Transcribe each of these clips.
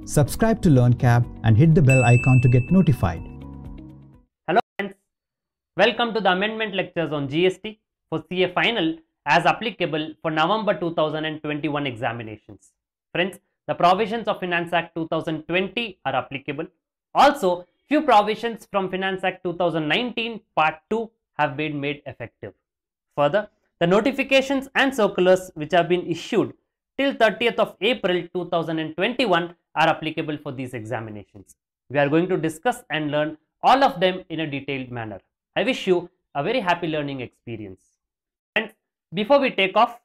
Subscribe to LearnCap and hit the bell icon to get notified. Hello friends, welcome to the amendment lectures on GST for CA final as applicable for November 2021 examinations. Friends, the provisions of Finance Act 2020 are applicable. Also, few provisions from Finance Act 2019 Part 2 have been made effective. Further, the notifications and circulars which have been issued till 30th of April 2021 are applicable for these examinations. We are going to discuss and learn all of them in a detailed manner. I wish you a very happy learning experience. And before we take off,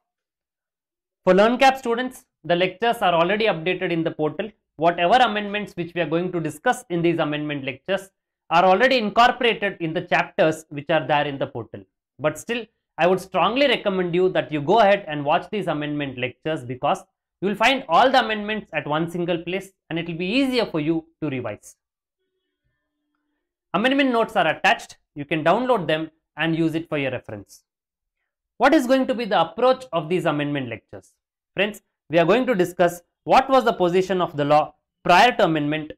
for LearnCap students, the lectures are already updated in the portal. Whatever amendments which we are going to discuss in these amendment lectures are already incorporated in the chapters which are there in the portal. But still, I would strongly recommend you that you go ahead and watch these amendment lectures, because you will find all the amendments at one single place and it will be easier for you to revise. Amendment notes are attached. You can download them and use it for your reference. What is going to be the approach of these amendment lectures? Friends, we are going to discuss what was the position of the law prior to amendment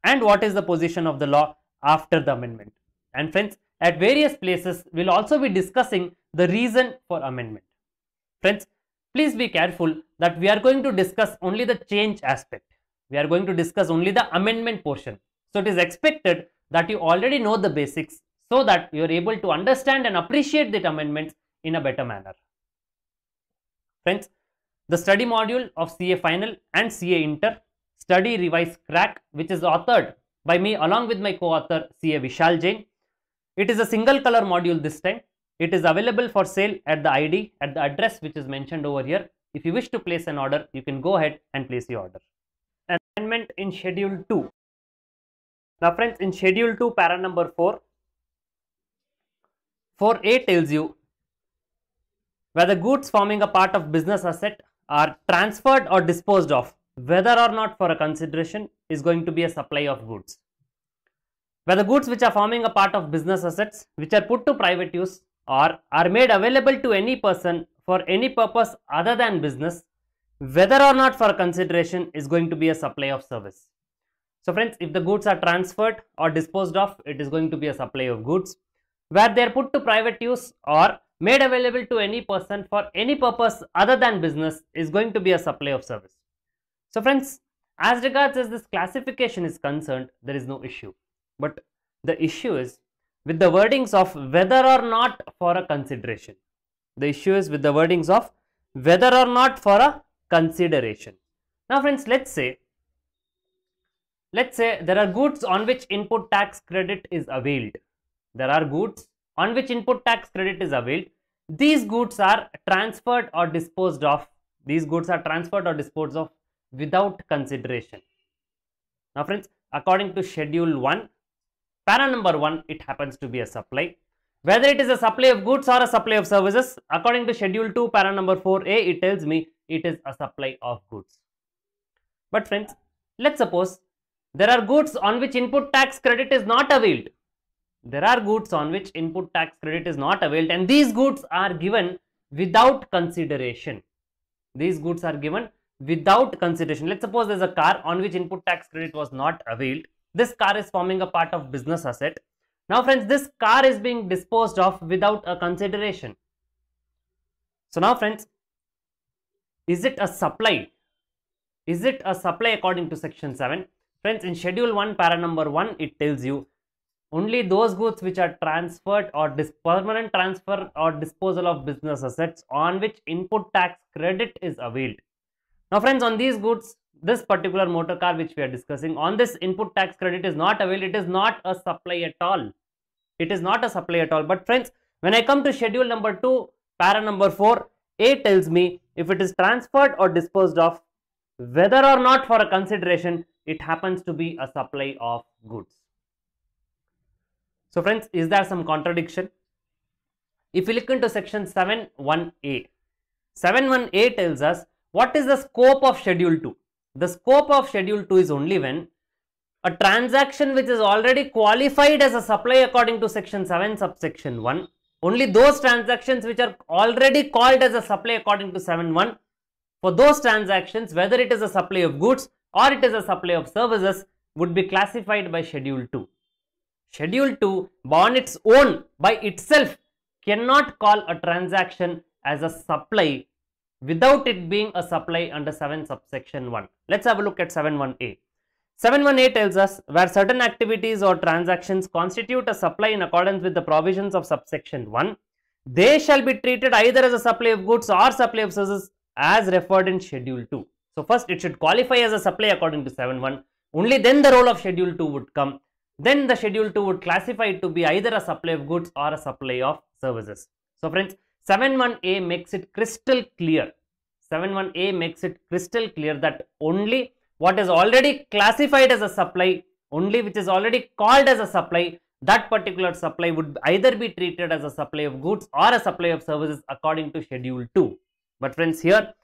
and what is the position of the law after the amendment. And friends, at various places, we will also be discussing the reason for amendment. Friends, please be careful that we are going to discuss only the change aspect. We are going to discuss only the amendment portion. So it is expected that you already know the basics so that you are able to understand and appreciate the amendments in a better manner. Friends, the study module of CA Final and CA Inter, Study, Revise, Crack, which is authored by me along with my co-author CA Vishal Jain. It is a single color module this time. It is available for sale at the ID, at the address which is mentioned over here. If you wish to place an order, you can go ahead and place the order. Amendment in Schedule 2. Now friends, in Schedule 2, para number 4, 4A tells you whether goods forming a part of business asset are transferred or disposed of, whether or not for a consideration, is going to be a supply of goods. Whether goods which are forming a part of business assets, which are put to private use or are made available to any person for any purpose other than business, whether or not for a consideration, is going to be a supply of service. So friends, if the goods are transferred or disposed of, it is going to be a supply of goods. Where they are put to private use or made available to any person for any purpose other than business, is going to be a supply of service. So friends, as regards as this classification is concerned, there is no issue. But the issue is with the wordings of whether or not for a consideration. The issue is with the wordings of whether or not for a consideration. Now friends, let's say there are goods on which input tax credit is availed. There are goods on which input tax credit is availed. These goods are transferred or disposed of. These goods are transferred or disposed of without consideration. Now friends, according to Schedule 1, para number 1, it happens to be a supply. Whether it is a supply of goods or a supply of services, according to Schedule 2, para number 4A, it tells me it is a supply of goods. But friends, let's suppose there are goods on which input tax credit is not availed. There are goods on which input tax credit is not availed, and these goods are given without consideration. These goods are given without consideration. Let's suppose there is a car on which input tax credit was not availed. This car is forming a part of business asset. Now friends, this car is being disposed of without a consideration. So now friends, is it a supply? Is it a supply according to Section 7? Friends, in Schedule 1, para number 1, it tells you only those goods which are transferred or permanent transfer or disposal of business assets on which input tax credit is availed. Now friends, on these goods, this particular motor car which we are discussing, on this input tax credit is not availed. It is not a supply at all. It is not a supply at all. But friends, when I come to Schedule number 2, para number 4, A tells me if it is transferred or disposed of, whether or not for a consideration, it happens to be a supply of goods. So friends, is there some contradiction? If you look into Section 7.1a, 7.1a tells us what is the scope of Schedule 2. The scope of Schedule 2 is only when a transaction which is already qualified as a supply according to Section 7 subsection 1, only those transactions which are already called as a supply according to 7.1, for those transactions, whether it is a supply of goods, or it is a supply of services would be classified by Schedule 2. Schedule 2 on its own by itself cannot call a transaction as a supply without it being a supply under 7 subsection 1. Let's have a look at 7.1a. 7.1a tells us where certain activities or transactions constitute a supply in accordance with the provisions of subsection 1, they shall be treated either as a supply of goods or supply of services as referred in Schedule 2. So first it should qualify as a supply according to 7.1, only then the role of Schedule 2 would come. Then the Schedule 2 would classify it to be either a supply of goods or a supply of services. So friends, 7.1a makes it crystal clear. 7.1a makes it crystal clear that only what is already classified as a supply, only which is already called as a supply, that particular supply would either be treated as a supply of goods or a supply of services according to Schedule 2. But friends, here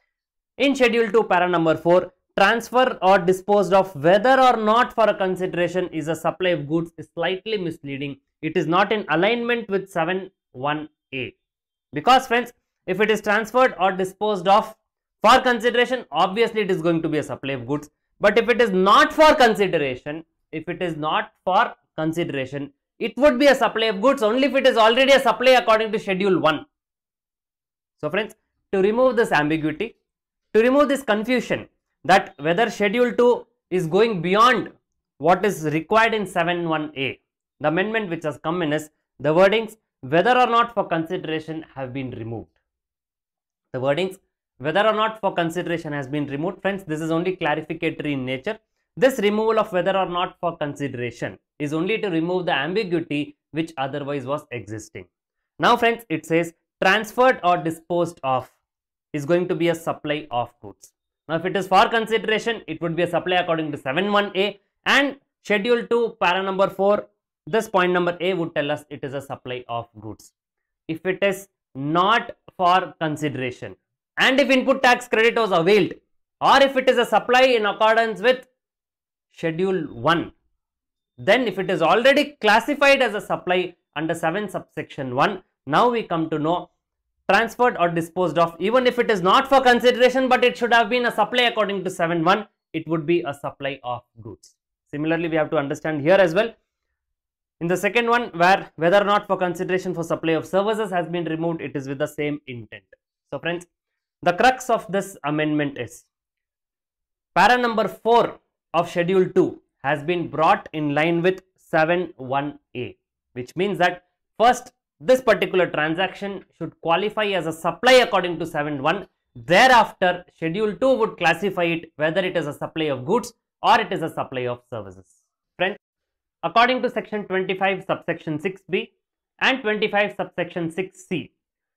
in Schedule 2 para number 4, transfer or disposed of whether or not for a consideration is a supply of goods is slightly misleading. It is not in alignment with 7.1a. Because friends, if it is transferred or disposed of for consideration, obviously it is going to be a supply of goods. But if it is not for consideration, it would be a supply of goods only if it is already a supply according to Schedule 1. So friends, to remove this ambiguity, to remove this confusion that whether Schedule 2 is going beyond what is required in 7.1a, the amendment which has come in is the wordings whether or not for consideration have been removed. The wordings whether or not for consideration has been removed. Friends, this is only clarificatory in nature. This removal of whether or not for consideration is only to remove the ambiguity which otherwise was existing. Now friends, it says transferred or disposed of is going to be a supply of goods. Now if it is for consideration, it would be a supply according to 7.1a, and Schedule 2 para number 4, this point number a would tell us it is a supply of goods. If it is not for consideration and if input tax credit was availed, or if it is a supply in accordance with Schedule 1, then if it is already classified as a supply under 7 subsection 1, now we come to know transferred or disposed of, even if it is not for consideration but it should have been a supply according to 7.1, it would be a supply of goods. Similarly, we have to understand here as well. In the second one, where whether or not for consideration for supply of services has been removed, it is with the same intent. So friends, the crux of this amendment is para number 4 of Schedule 2 has been brought in line with 7.1a, which means that first this particular transaction should qualify as a supply according to 7.1. Thereafter, Schedule 2 would classify it whether it is a supply of goods or it is a supply of services. Friends, according to section 25 subsection 6b and 25 subsection 6c,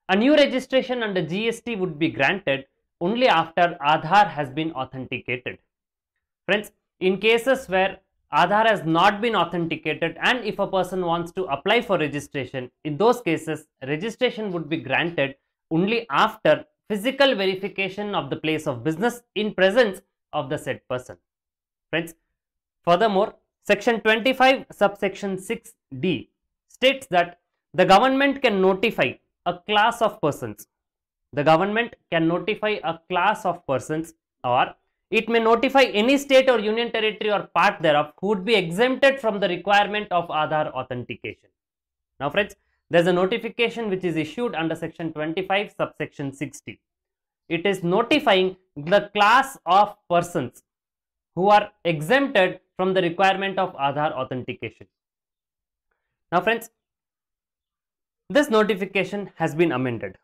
a new registration under GST would be granted only after Aadhaar has been authenticated. Friends, in cases where Aadhaar has not been authenticated and if a person wants to apply for registration, in those cases, registration would be granted only after physical verification of the place of business in presence of the said person. Friends, furthermore, section 25 subsection 6d states that the government can notify a class of persons. The government can notify a class of persons, or it may notify any state or union territory or part thereof who would be exempted from the requirement of Aadhaar authentication. Now friends, there is a notification which is issued under section 25 subsection 60. It is notifying the class of persons who are exempted from the requirement of Aadhaar authentication. Now friends, this notification has been amended.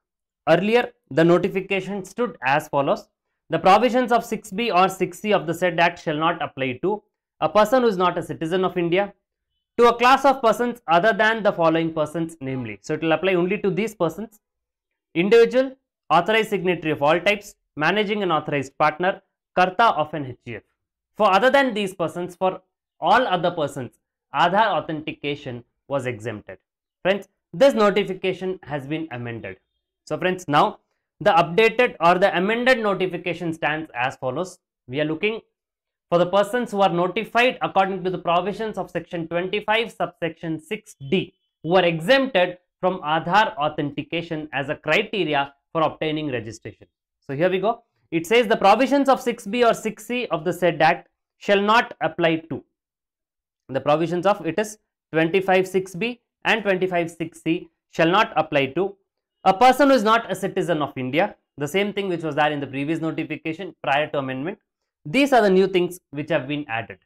Earlier, the notification stood as follows: the provisions of 6b or 6c of the said act shall not apply to a person who is not a citizen of India, to a class of persons other than the following persons, namely. So, it will apply only to these persons: individual, authorized signatory of all types, managing and authorized partner, karta of an HGF. For other than these persons, for all other persons, Aadhaar authentication was exempted. Friends, this notification has been amended. So friends, now the updated or the amended notification stands as follows. We are looking for the persons who are notified according to the provisions of section 25 subsection 6d, who are exempted from Aadhaar authentication as a criteria for obtaining registration. So here we go. It says the provisions of 6b or 6c of the said act shall not apply to. The provisions of it is 25(6)(b) and 25(6)(c) shall not apply to a person who is not a citizen of India. The same thing which was there in the previous notification prior to amendment. These are the new things which have been added.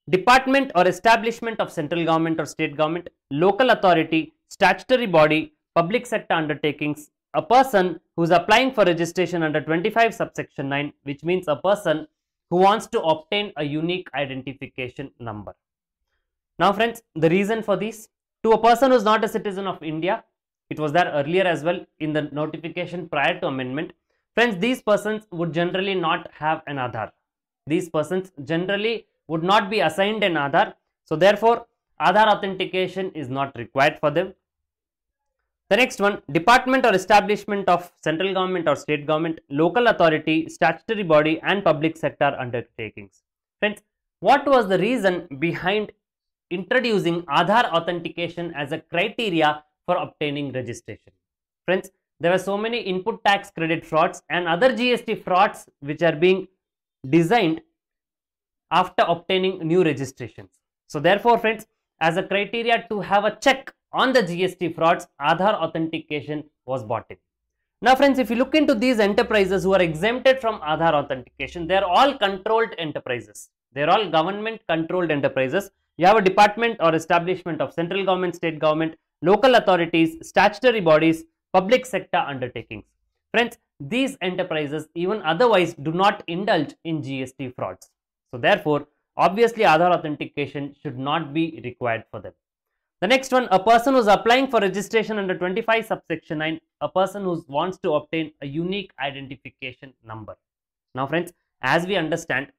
Department or establishment of central government or state government, local authority, statutory body, public sector undertakings, a person who is applying for registration under 25 subsection 9, which means a person who wants to obtain a unique identification number. Now friends, the reason for this, to a person who is not a citizen of India, it was there earlier as well in the notification prior to amendment. Friends, these persons would generally not have an Aadhaar. These persons generally would not be assigned an Aadhaar. So therefore, Aadhaar authentication is not required for them. The next one, department or establishment of central government or state government, local authority, statutory body and public sector undertakings. Friends, what was the reason behind introducing Aadhaar authentication as a criteria for obtaining registration? Friends, there were so many input tax credit frauds and other GST frauds which are being designed after obtaining new registrations. So therefore friends, as a criteria to have a check on the GST frauds, Aadhaar authentication was brought in. Now friends, if you look into these enterprises who are exempted from Aadhaar authentication, they are all controlled enterprises. They are all government controlled enterprises. You have a department or establishment of central government, state government, local authorities, statutory bodies, public sector undertakings. Friends, these enterprises even otherwise do not indulge in GST frauds. So therefore, obviously Aadhaar authentication should not be required for them. The next one, a person who is applying for registration under 25 subsection 9, a person who wants to obtain a unique identification number. Now friends, as we understand,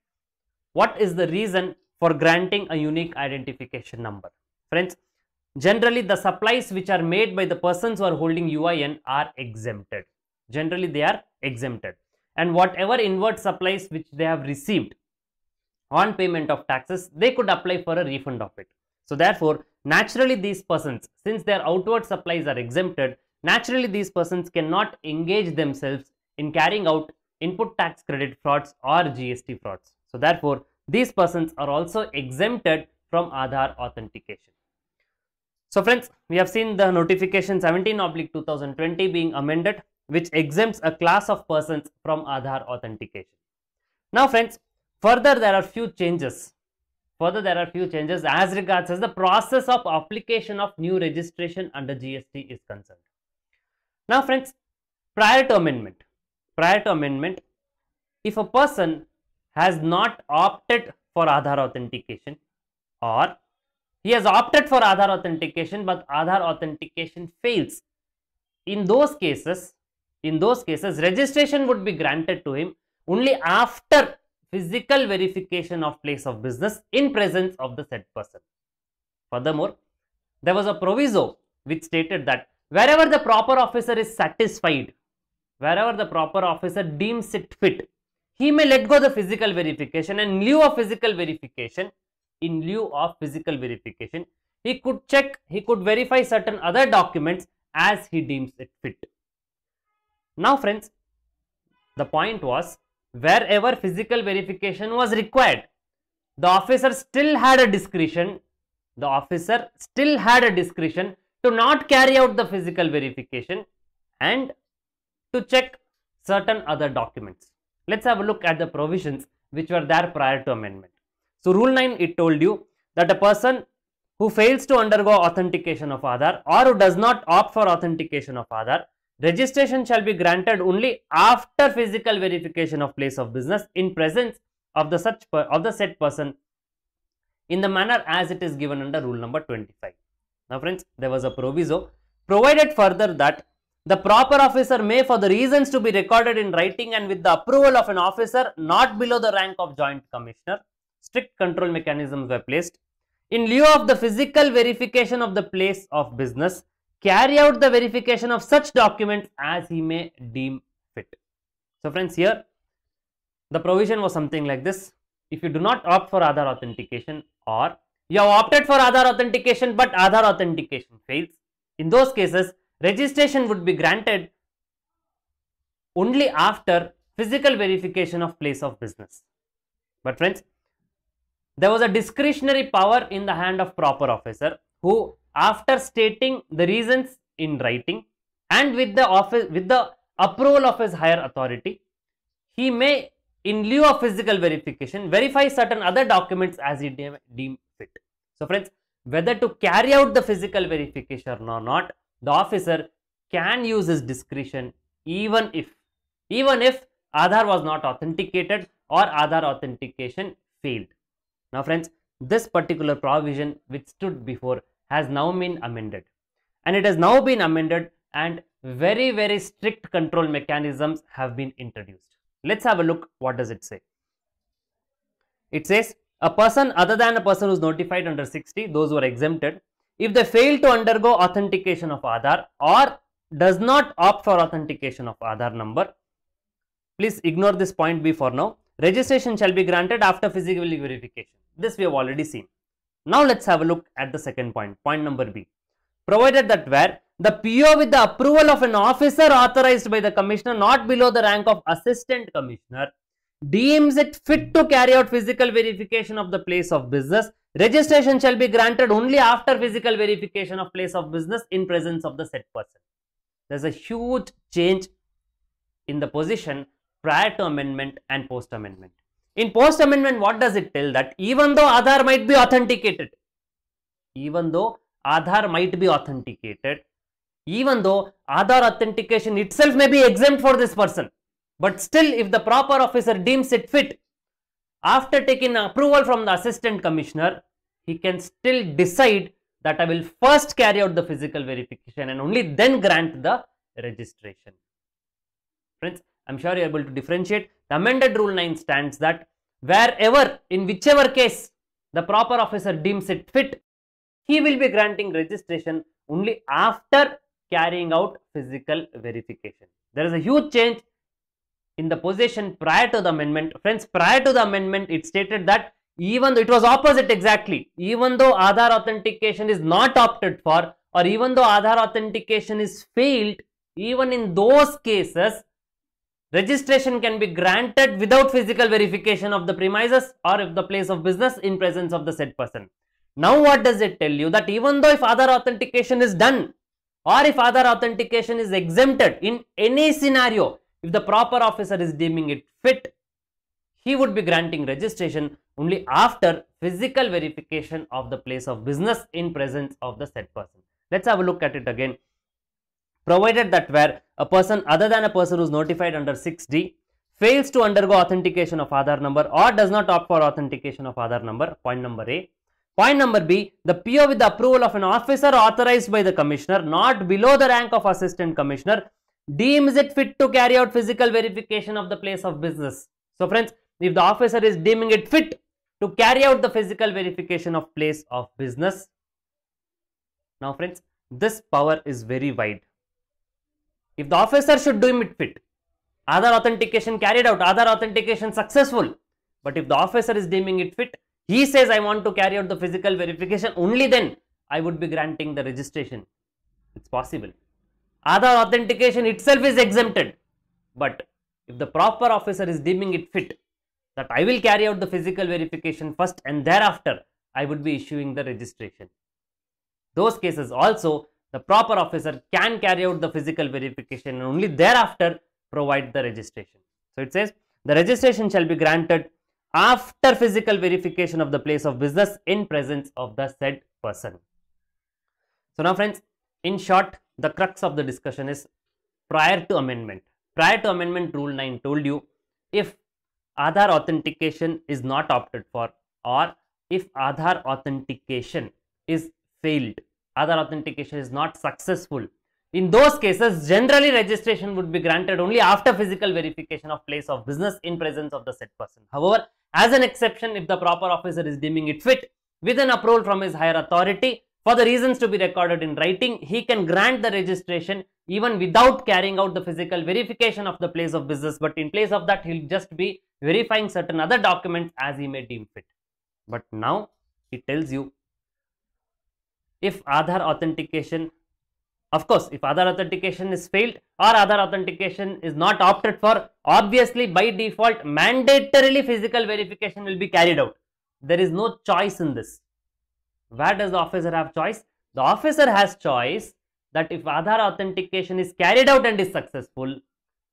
what is the reason for granting a unique identification number? Friends, generally the supplies which are made by the persons who are holding UIN are exempted. Generally they are exempted. And whatever inward supplies which they have received on payment of taxes, they could apply for a refund of it. So therefore, naturally these persons, since their outward supplies are exempted, naturally these persons cannot engage themselves in carrying out input tax credit frauds or GST frauds. So therefore, these persons are also exempted from Aadhaar authentication. So friends, we have seen the notification 17/2020 being amended, which exempts a class of persons from Aadhaar authentication. Now friends, further there are few changes. As regards as the process of application of new registration under GST is concerned. Now friends, prior to amendment, if a person has not opted for Aadhaar authentication, or he has opted for Aadhaar authentication but Aadhaar authentication fails, in those cases registration would be granted to him only after physical verification of place of business in presence of the said person. Furthermore, there was a proviso which stated that wherever the proper officer is satisfied, wherever the proper officer deems it fit, he may let go the physical verification, and in lieu of physical verification, he could check, he could verify certain other documents as he deems it fit. Now friends, the point was, wherever physical verification was required, the officer still had a discretion to not carry out the physical verification and to check certain other documents. Let's have a look at the provisions which were there prior to amendment. So rule 9, it told you that a person who fails to undergo authentication of Aadhaar or who does not opt for authentication of Aadhaar, registration shall be granted only after physical verification of place of business in presence of the said person in the manner as it is given under rule number 25. Now friends, there was a proviso provided further that the proper officer may, for the reasons to be recorded in writing and with the approval of an officer not below the rank of joint commissioner, strict control mechanisms were placed. In lieu of the physical verification of the place of business, carry out the verification of such documents as he may deem fit. So friends, here the provision was something like this. If you do not opt for Aadhaar authentication, or you have opted for Aadhaar authentication but Aadhaar authentication fails, in those cases registration would be granted only after physical verification of place of business. But friends, there was a discretionary power in the hand of proper officer who, after stating the reasons in writing and with the approval of his higher authority, he may, in lieu of physical verification, verify certain other documents as he deem fit. So friends, whether to carry out the physical verification or not, the officer can use his discretion even if Aadhaar was not authenticated or Aadhaar authentication failed. Now friends, this particular provision which stood before has now been amended, and it has now been amended and very strict control mechanisms have been introduced. Let's have a look. What does it say? It says a person other than a person who is notified under 60, those who are exempted, if they fail to undergo authentication of Aadhaar or does not opt for authentication of Aadhaar number, please ignore this point B for now. Registration shall be granted after physical verification. This we have already seen. Now let's have a look at the second point, point number B. Provided that where the PO with the approval of an officer authorized by the commissioner not below the rank of assistant commissioner deems it fit to carry out physical verification of the place of business, registration shall be granted only after physical verification of place of business in presence of the said person. There is a huge change in the position prior to amendment and post amendment. In post amendment, what does it tell? That even though Aadhaar might be authenticated, even though Aadhaar authentication itself may be exempt for this person, but still if the proper officer deems it fit, after taking approval from the assistant commissioner, he can still decide that I will first carry out the physical verification and only then grant the registration. Friends, I am sure you are able to differentiate. The amended rule 9 stands that wherever, in whichever case the proper officer deems it fit, he will be granting registration only after carrying out physical verification. There is a huge change in the position prior to the amendment. Friends, prior to the amendment, it stated that even though it was opposite exactly, even though Aadhaar authentication is not opted for, or even though Aadhaar authentication is failed, even in those cases, registration can be granted without physical verification of the premises or of the place of business in presence of the said person. Now what does it tell you? That even though if Aadhaar authentication is done or if Aadhaar authentication is exempted, in any scenario, if the proper officer is deeming it fit, he would be granting registration only after physical verification of the place of business in presence of the said person. Let's have a look at it again. Provided that where a person other than a person who is notified under 6D fails to undergo authentication of Aadhaar number or does not opt for authentication of Aadhaar number, point number A. Point number B, the PO with the approval of an officer authorized by the commissioner not below the rank of assistant commissioner deems it fit to carry out physical verification of the place of business. So friends, if the officer is deeming it fit to carry out the physical verification of place of business, now friends, this power is very wide. If the officer should deem it fit, Aadhaar authentication carried out, Aadhaar authentication successful, but if the officer is deeming it fit, he says I want to carry out the physical verification, only then I would be granting the registration. It's possible. Aadhaar authentication itself is exempted, but if the proper officer is deeming it fit, that I will carry out the physical verification first and thereafter I would be issuing the registration. Those cases also, the proper officer can carry out the physical verification and only thereafter provide the registration. So it says the registration shall be granted after physical verification of the place of business in presence of the said person. So now friends, in short, the crux of the discussion is prior to amendment. Prior to amendment, rule 9 told you if Aadhaar authentication is not opted for or if Aadhaar authentication is failed, Aadhaar authentication is not successful, in those cases generally registration would be granted only after physical verification of place of business in presence of the said person. However, as an exception, if the proper officer is deeming it fit with an approval from his higher authority for the reasons to be recorded in writing, he can grant the registration even without carrying out the physical verification of the place of business, but in place of that he will just be verifying certain other documents as he may deem fit. But now it tells you if Aadhaar authentication, of course, if Aadhaar authentication is failed or Aadhaar authentication is not opted for, obviously by default mandatorily physical verification will be carried out. there is no choice in this. Where does the officer have choice? The officer has choice that if Aadhaar authentication is carried out and is successful,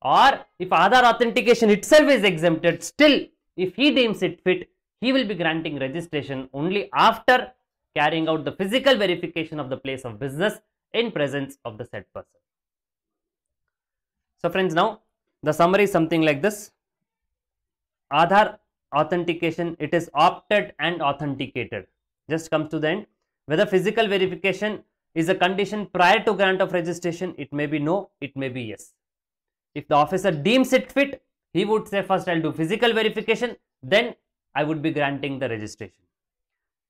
or if Aadhaar authentication itself is exempted, still if he deems it fit, he will be granting registration only after carrying out the physical verification of the place of business in presence of the said person. So friends, now the summary is something like this. Aadhaar authentication, it is opted and authenticated. Just comes to the end. Whether physical verification is a condition prior to grant of registration, it may be no, it may be yes. If the officer deems it fit, he would say first I'll do physical verification, then I would be granting the registration.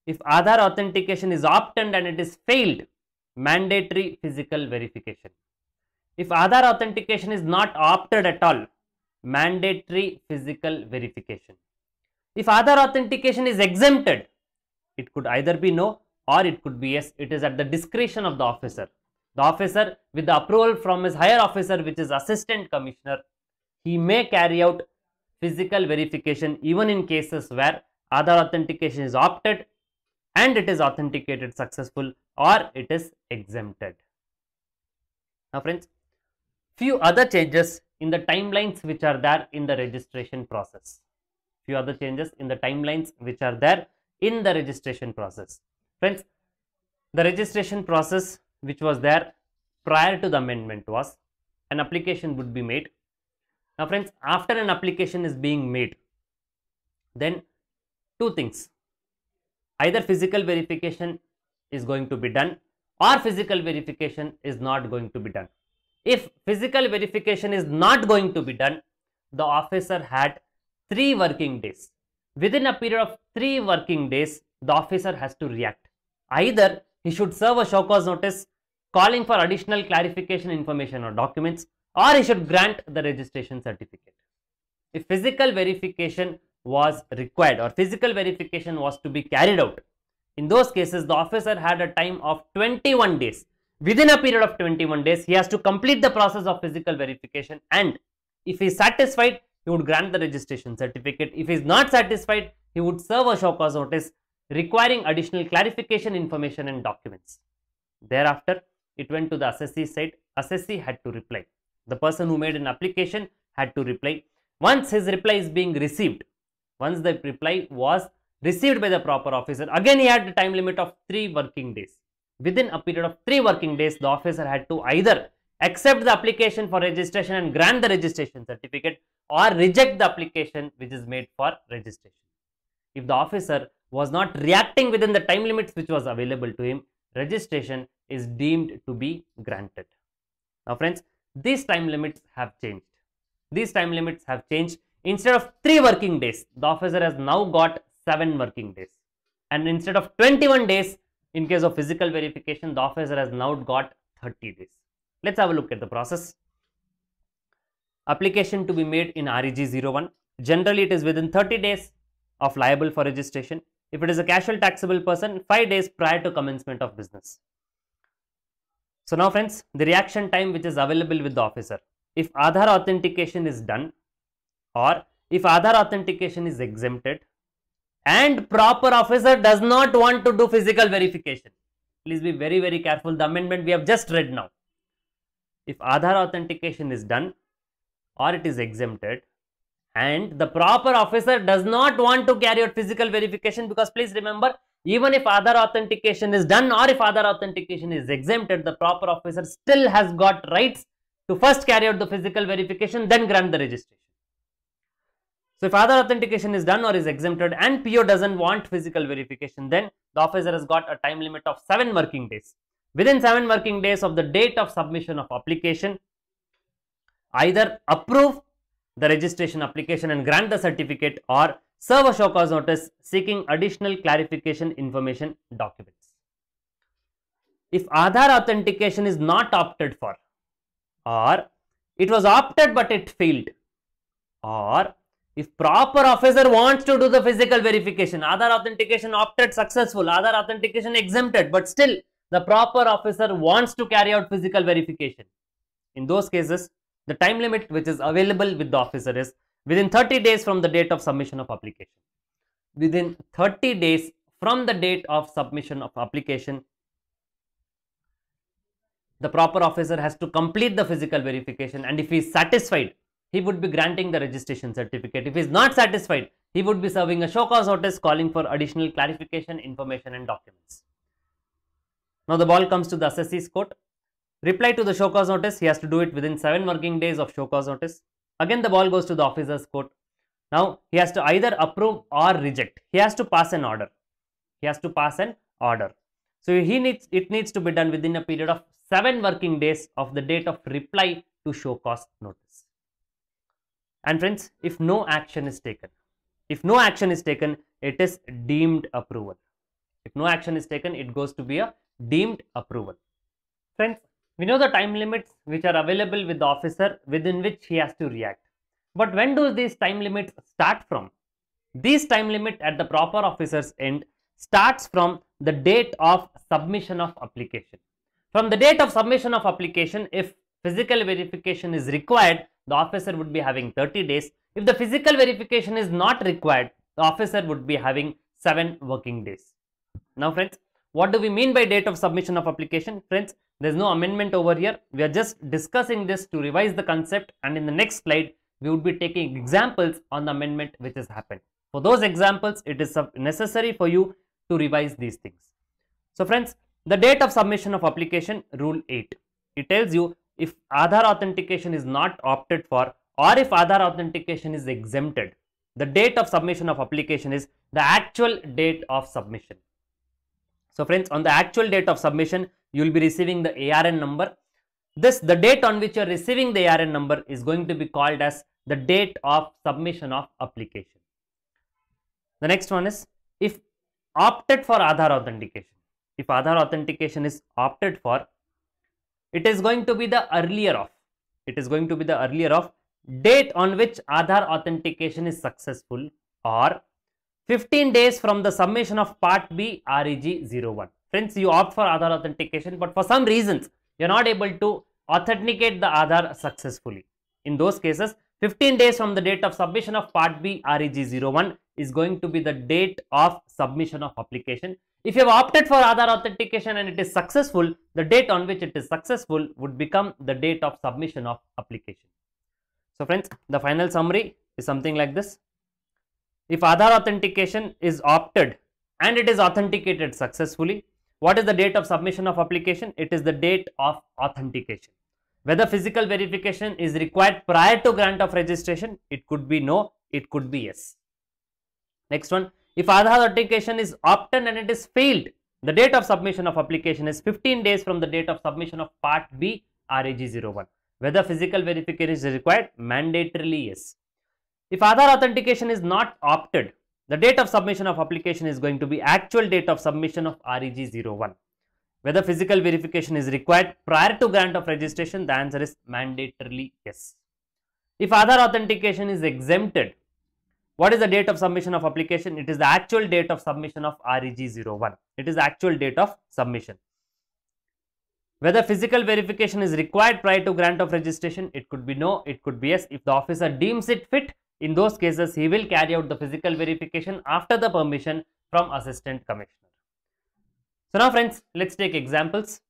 If Aadhaar authentication is opted and it is failed, mandatory physical verification. If Aadhaar authentication is not opted at all, mandatory physical verification. If Aadhaar authentication is exempted, it could either be no or it could be yes. It is at the discretion of the officer. The officer, with the approval from his higher officer, which is Assistant Commissioner, he may carry out physical verification even in cases where Aadhaar authentication is opted and it is authenticated successful or it is exempted. Now friends, few other changes in the timelines which are there in the registration process. Few other changes in the timelines which are there in the registration process. Friends, the registration process which was there prior to the amendment was an application would be made. Now friends, after an application is being made, then two things. Either physical verification is going to be done or physical verification is not going to be done. If physical verification is not going to be done, the officer had 3 working days. Within a period of 3 working days, the officer has to react. Either he should serve a show cause notice calling for additional clarification information or documents, or he should grant the registration certificate. If physical verification was required or physical verification was to be carried out, in those cases the officer had a time of 21 days. Within a period of 21 days, he has to complete the process of physical verification, and if he is satisfied, he would grant the registration certificate. If he is not satisfied, he would serve a show cause notice requiring additional clarification information and documents. Thereafter, it went to the assessee side. Assessee had to reply. The person who made an application had to reply. Once his reply is being received, once the reply was received by the proper officer, again he had a time limit of 3 working days. Within a period of 3 working days, the officer had to either accept the application for registration and grant the registration certificate, or reject the application which is made for registration. If the officer was not reacting within the time limits which was available to him, registration is deemed to be granted. Now friends, these time limits have changed. These time limits have changed. Instead of 3 working days, the officer has now got 7 working days. And instead of 21 days, in case of physical verification, the officer has now got 30 days. Let's have a look at the process. Application to be made in REG 01. Generally, it is within 30 days of liable for registration. If it is a casual taxable person, 5 days prior to commencement of business. So now friends, the reaction time which is available with the officer. If Aadhaar authentication is done, or if Aadhaar authentication is exempted, and proper officer does not want to do physical verification. Please be very, very careful. The amendment we have just read now. If Aadhaar authentication is done or it is exempted, and the proper officer does not want to carry out physical verification, because please remember, even if Aadhaar authentication is done or if Aadhaar authentication is exempted, the proper officer still has got rights to first carry out the physical verification, then grant the registration. So if Aadhaar authentication is done or is exempted and PO doesn't want physical verification, then the officer has got a time limit of 7 working days. Within 7 working days of the date of submission of application, either approve the registration application and grant the certificate, or serve a show cause notice seeking additional clarification information documents. If Aadhaar authentication is not opted for, or it was opted but it failed, or if proper officer wants to do the physical verification, Aadhaar authentication opted successful, Aadhaar authentication exempted, but still the proper officer wants to carry out physical verification. In those cases, the time limit which is available with the officer is within 30 days from the date of submission of application. within 30 days from the date of submission of application, the proper officer has to complete the physical verification, and if he is satisfied, he would be granting the registration certificate. If he is not satisfied, he would be serving a show cause notice calling for additional clarification, information and documents. Now the ball comes to the assessee's court. Reply to the show cause notice, he has to do it within 7 working days of show cause notice. Again the ball goes to the officer's court. Now he has to either approve or reject. He has to pass an order. So it needs to be done within a period of 7 working days of the date of reply to show cause notice. And friends, if no action is taken, it is deemed approval. If no action is taken, it goes to be a deemed approval. Friends, we know the time limits which are available with the officer within which he has to react. But when do these time limits start from? These time limit at the proper officer's end starts from the date of submission of application. From the date of submission of application, if physical verification is required, the officer would be having 30 days. If the physical verification is not required, the officer would be having 7 working days. Now friends, what do we mean by date of submission of application? Friends, there is no amendment over here. We are just discussing this to revise the concept, and in the next slide, we would be taking examples on the amendment which has happened. For those examples, it is necessary for you to revise these things. So friends, the date of submission of application, rule 8. It tells you if Aadhaar authentication is not opted for or if Aadhaar authentication is exempted, the date of submission of application is the actual date of submission. So friends, on the actual date of submission, you will be receiving the ARN number. The date on which you are receiving the ARN number is going to be called as the date of submission of application. The next one is if opted for Aadhaar authentication. If Aadhaar authentication is opted for, it is going to be the earlier of. Date on which Aadhaar authentication is successful, or 15 days from the submission of Part B REG 01. Friends, you opt for Aadhaar authentication, but for some reasons, you are not able to authenticate the Aadhaar successfully. In those cases, 15 days from the date of submission of Part B REG 01 is going to be the date of submission of application. If you have opted for Aadhaar authentication and it is successful, the date on which it is successful would become the date of submission of application. So friends, the final summary is something like this. If Aadhaar authentication is opted and it is authenticated successfully, what is the date of submission of application? It is the date of authentication. Whether physical verification is required prior to grant of registration, it could be no, it could be yes. Next one, if Aadhaar authentication is opted and it is failed, the date of submission of application is 15 days from the date of submission of Part B REG 01. Whether physical verification is required, mandatorily yes. If Aadhaar authentication is not opted, the date of submission of application is going to be actual date of submission of REG 01. Whether physical verification is required prior to grant of registration, the answer is mandatorily yes. If Aadhaar authentication is exempted, what is the date of submission of application? It is the actual date of submission of REG 01. It is the actual date of submission. Whether physical verification is required prior to grant of registration, it could be no, it could be yes. If the officer deems it fit, in those cases, he will carry out the physical verification after the permission from Assistant Commissioner. So now friends, let's take examples.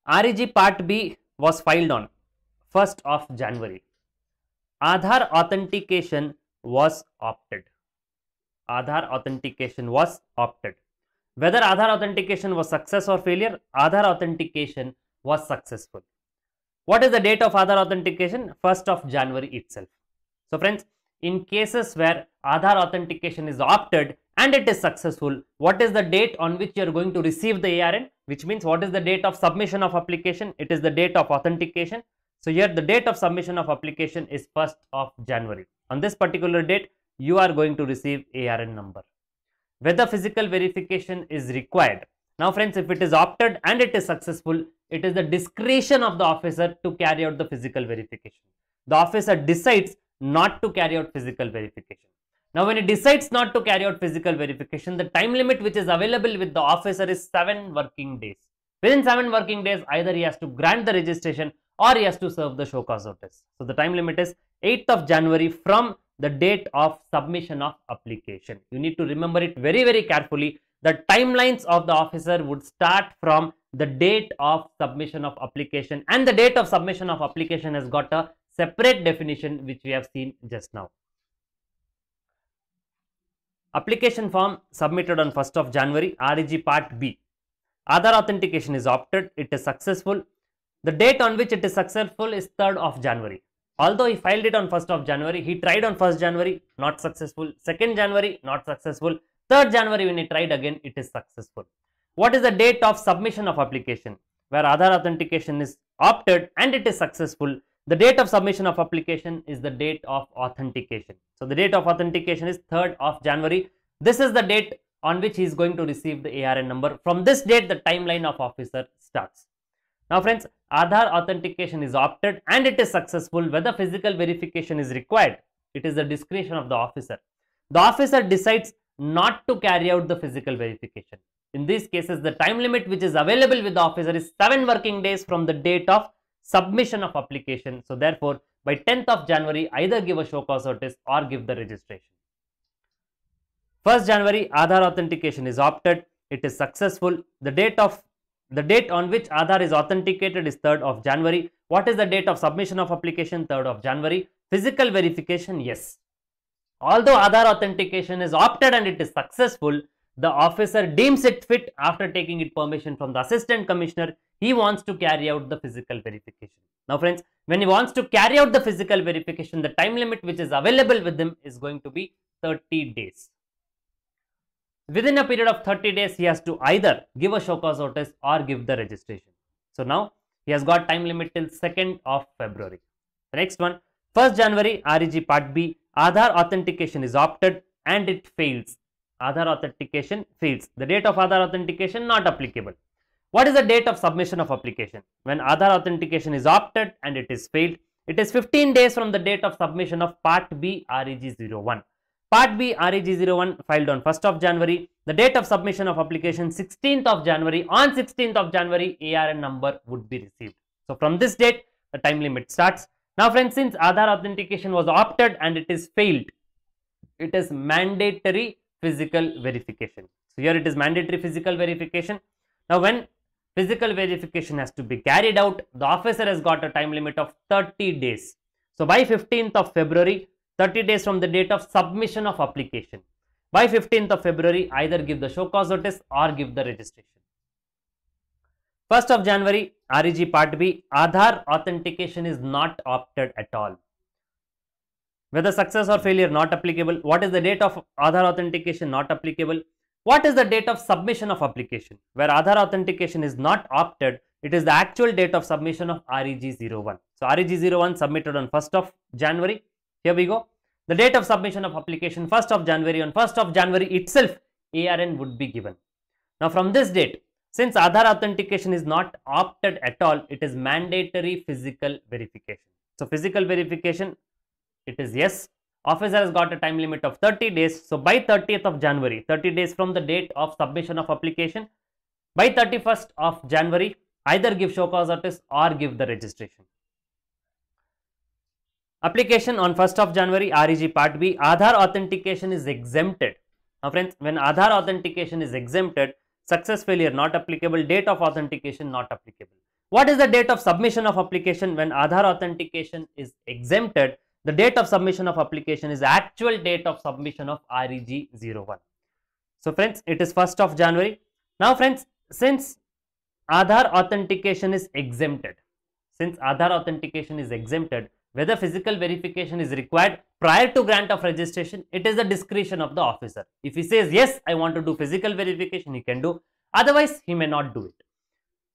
REG Part B was filed on 1st of January. Aadhaar authentication was opted. Aadhaar authentication was opted. Whether Aadhaar authentication was success or failure, Aadhaar authentication was successful. What is the date of Aadhaar authentication? 1st of January itself. So friends, in cases where Aadhaar authentication is opted and it is successful, what is the date on which you are going to receive the ARN? Which means what is the date of submission of application? It is the date of authentication. So here the date of submission of application is 1st of January. On this particular date, you are going to receive ARN number. Whether physical verification is required. Now friends, if it is opted and it is successful, it is the discretion of the officer to carry out the physical verification. The officer decides not to carry out physical verification. Now when he decides not to carry out physical verification, the time limit which is available with the officer is 7 working days. Within 7 working days, either he has to grant the registration or he has to serve the show cause notice. So the time limit is 8th of January from the date of submission of application. You need to remember it very, very carefully. The timelines of the officer would start from the date of submission of application, and the date of submission of application has got a separate definition which we have seen just now. Application form submitted on 1st of January, REG Part B. Aadhaar authentication is opted, it is successful. The date on which it is successful is 3rd of January. Although he filed it on 1st of January, he tried on 1st January, not successful. 2nd January, not successful. 3rd January, when he tried again, it is successful. What is the date of submission of application? Where Aadhaar authentication is opted and it is successful, the date of submission of application is the date of authentication. So the date of authentication is 3rd of January. This is the date on which he is going to receive the ARN number. From this date, the timeline of officer starts. Now friends, Aadhaar authentication is opted and it is successful. Whether physical verification is required, it is the discretion of the officer. The officer decides not to carry out the physical verification. In these cases, the time limit which is available with the officer is 7 working days from the date of submission of application. So therefore, by 10th of January, either give a show cause notice or give the registration. 1st January, Aadhaar authentication is opted. It is successful. The date on which Aadhaar is authenticated is 3rd of January. What is the date of submission of application? 3rd of January. Physical verification, yes. Although Aadhaar authentication is opted and it is successful, the officer deems it fit after taking it permission from the assistant commissioner. He wants to carry out the physical verification. Now friends, when he wants to carry out the physical verification, the time limit which is available with him is going to be 30 days. Within a period of 30 days, he has to either give a show cause notice or give the registration. So now he has got time limit till 2nd of February. The next one, 1st January, REG Part B, Aadhaar authentication is opted and it fails. Aadhaar authentication fails. The date of Aadhaar authentication not applicable. What is the date of submission of application? When Aadhaar authentication is opted and it is failed, it is 15 days from the date of submission of Part B REG 01. Part B REG 01 filed on 1st of January. The date of submission of application 16th of January. On 16th of January, ARN number would be received. So from this date, the time limit starts. Now friends, since Aadhaar authentication was opted and it is failed, it is mandatory physical verification. So here it is mandatory physical verification. Now when physical verification has to be carried out, the officer has got a time limit of 30 days. So by 15th of February, 30 days from the date of submission of application. By 15th of February, either give the show cause notice or give the registration. 1st of January, REG Part B, Aadhaar authentication is not opted at all. Whether success or failure not applicable. What is the date of Aadhaar authentication not applicable? What is the date of submission of application? Where Aadhaar authentication is not opted, it is the actual date of submission of REG 01. So REG 01 submitted on 1st of January. Here we go. The date of submission of application 1st of January. On 1st of January itself, ARN would be given. Now from this date, since Aadhaar authentication is not opted at all, it is mandatory physical verification. So physical verification, it is yes. Officer has got a time limit of 30 days. So by 30th of January, 30 days from the date of submission of application, by 31st of January, either give show cause notice or give the registration. Application on 1st of January, REG Part B, Aadhaar authentication is exempted. Now friends, when Aadhaar authentication is exempted, success failure not applicable, date of authentication not applicable. What is the date of submission of application? When Aadhaar authentication is exempted, the date of submission of application is actual date of submission of REG 01. So friends, it is 1st of January. Now friends, since Aadhaar authentication is exempted, whether physical verification is required prior to grant of registration, it is the discretion of the officer. If he says, yes, I want to do physical verification, he can do. Otherwise, he may not do it.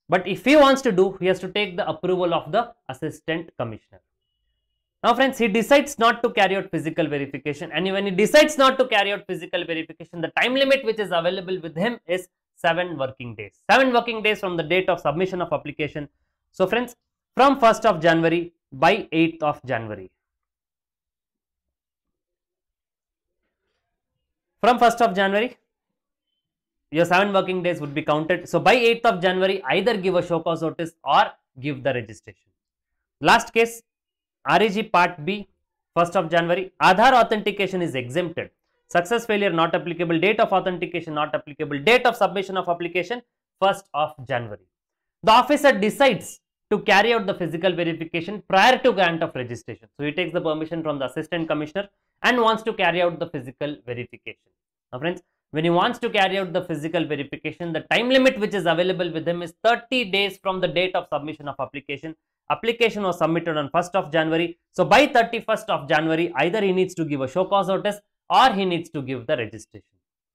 But if he wants to do, he has to take the approval of the assistant commissioner. Now friends, he decides not to carry out physical verification, and when he decides not to carry out physical verification, the time limit which is available with him is 7 working days. 7 working days from the date of submission of application. So friends, from 1st of January by 8th of January. From 1st of January, your 7 working days would be counted. So by 8th of January, either give a show cause notice or give the registration. Last case, REG Part B, 1st of January. Aadhaar authentication is exempted. Success failure not applicable. Date of authentication not applicable. Date of submission of application 1st of January. The officer decides to carry out the physical verification prior to grant of registration. So he takes the permission from the assistant commissioner and wants to carry out the physical verification. Now friends, when he wants to carry out the physical verification, the time limit which is available with him is 30 days from the date of submission of application. Application was submitted on 1st of January. So by 31st of January, either he needs to give a show cause notice or he needs to give the registration.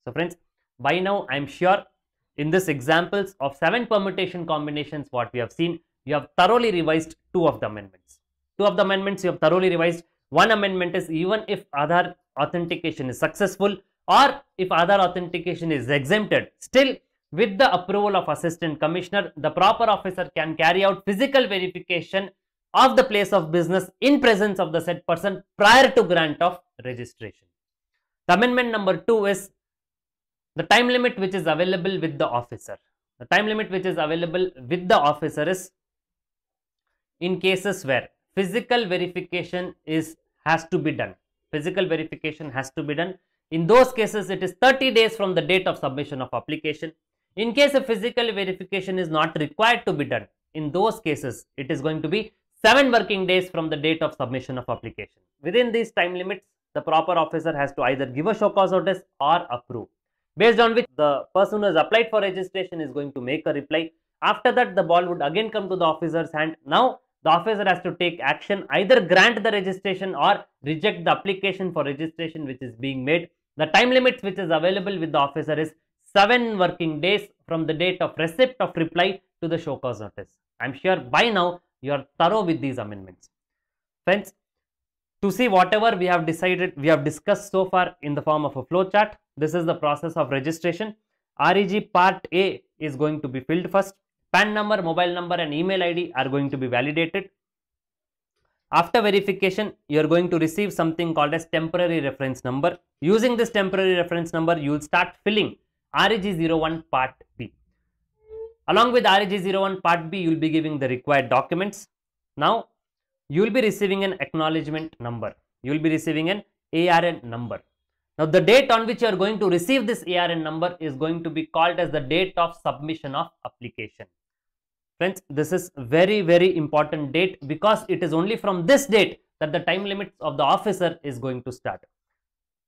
So friends, by now I am sure in this examples of 7 permutation combinations what we have seen, you have thoroughly revised 2 of the amendments. 2 of the amendments you have thoroughly revised. One amendment is even if Aadhaar authentication is successful or if Aadhaar authentication is exempted, still with the approval of assistant commissioner, the proper officer can carry out physical verification of the place of business in presence of the said person prior to grant of registration. The amendment number 2 is the time limit which is available with the officer. The time limit which is available with the officer is in cases where physical verification has to be done. Physical verification has to be done. In those cases, it is 30 days from the date of submission of application. In case of physical verification is not required to be done, in those cases, it is going to be 7 working days from the date of submission of application. Within these time limits, the proper officer has to either give a show cause notice or approve, based on which the person who has applied for registration is going to make a reply. After that, the ball would again come to the officer's hand. Now, the officer has to take action, either grant the registration or reject the application for registration which is being made. The time limit which is available with the officer is 7 working days from the date of receipt of reply to the show cause notice. I am sure by now you are thorough with these amendments. Friends, to see whatever we have discussed so far in the form of a flow chart, this is the process of registration. REG part A is going to be filled first. PAN number, mobile number and email ID are going to be validated. After verification, you are going to receive something called as temporary reference number. Using this temporary reference number, you will start filling REG01 part B. Along with REG01 part B, you will be giving the required documents. Now, you will be receiving an acknowledgement number. You will be receiving an ARN number. Now, the date on which you are going to receive this ARN number is going to be called as the date of submission of application. Friends, this is very, very important date because it is only from this date that the time limits of the officer is going to start.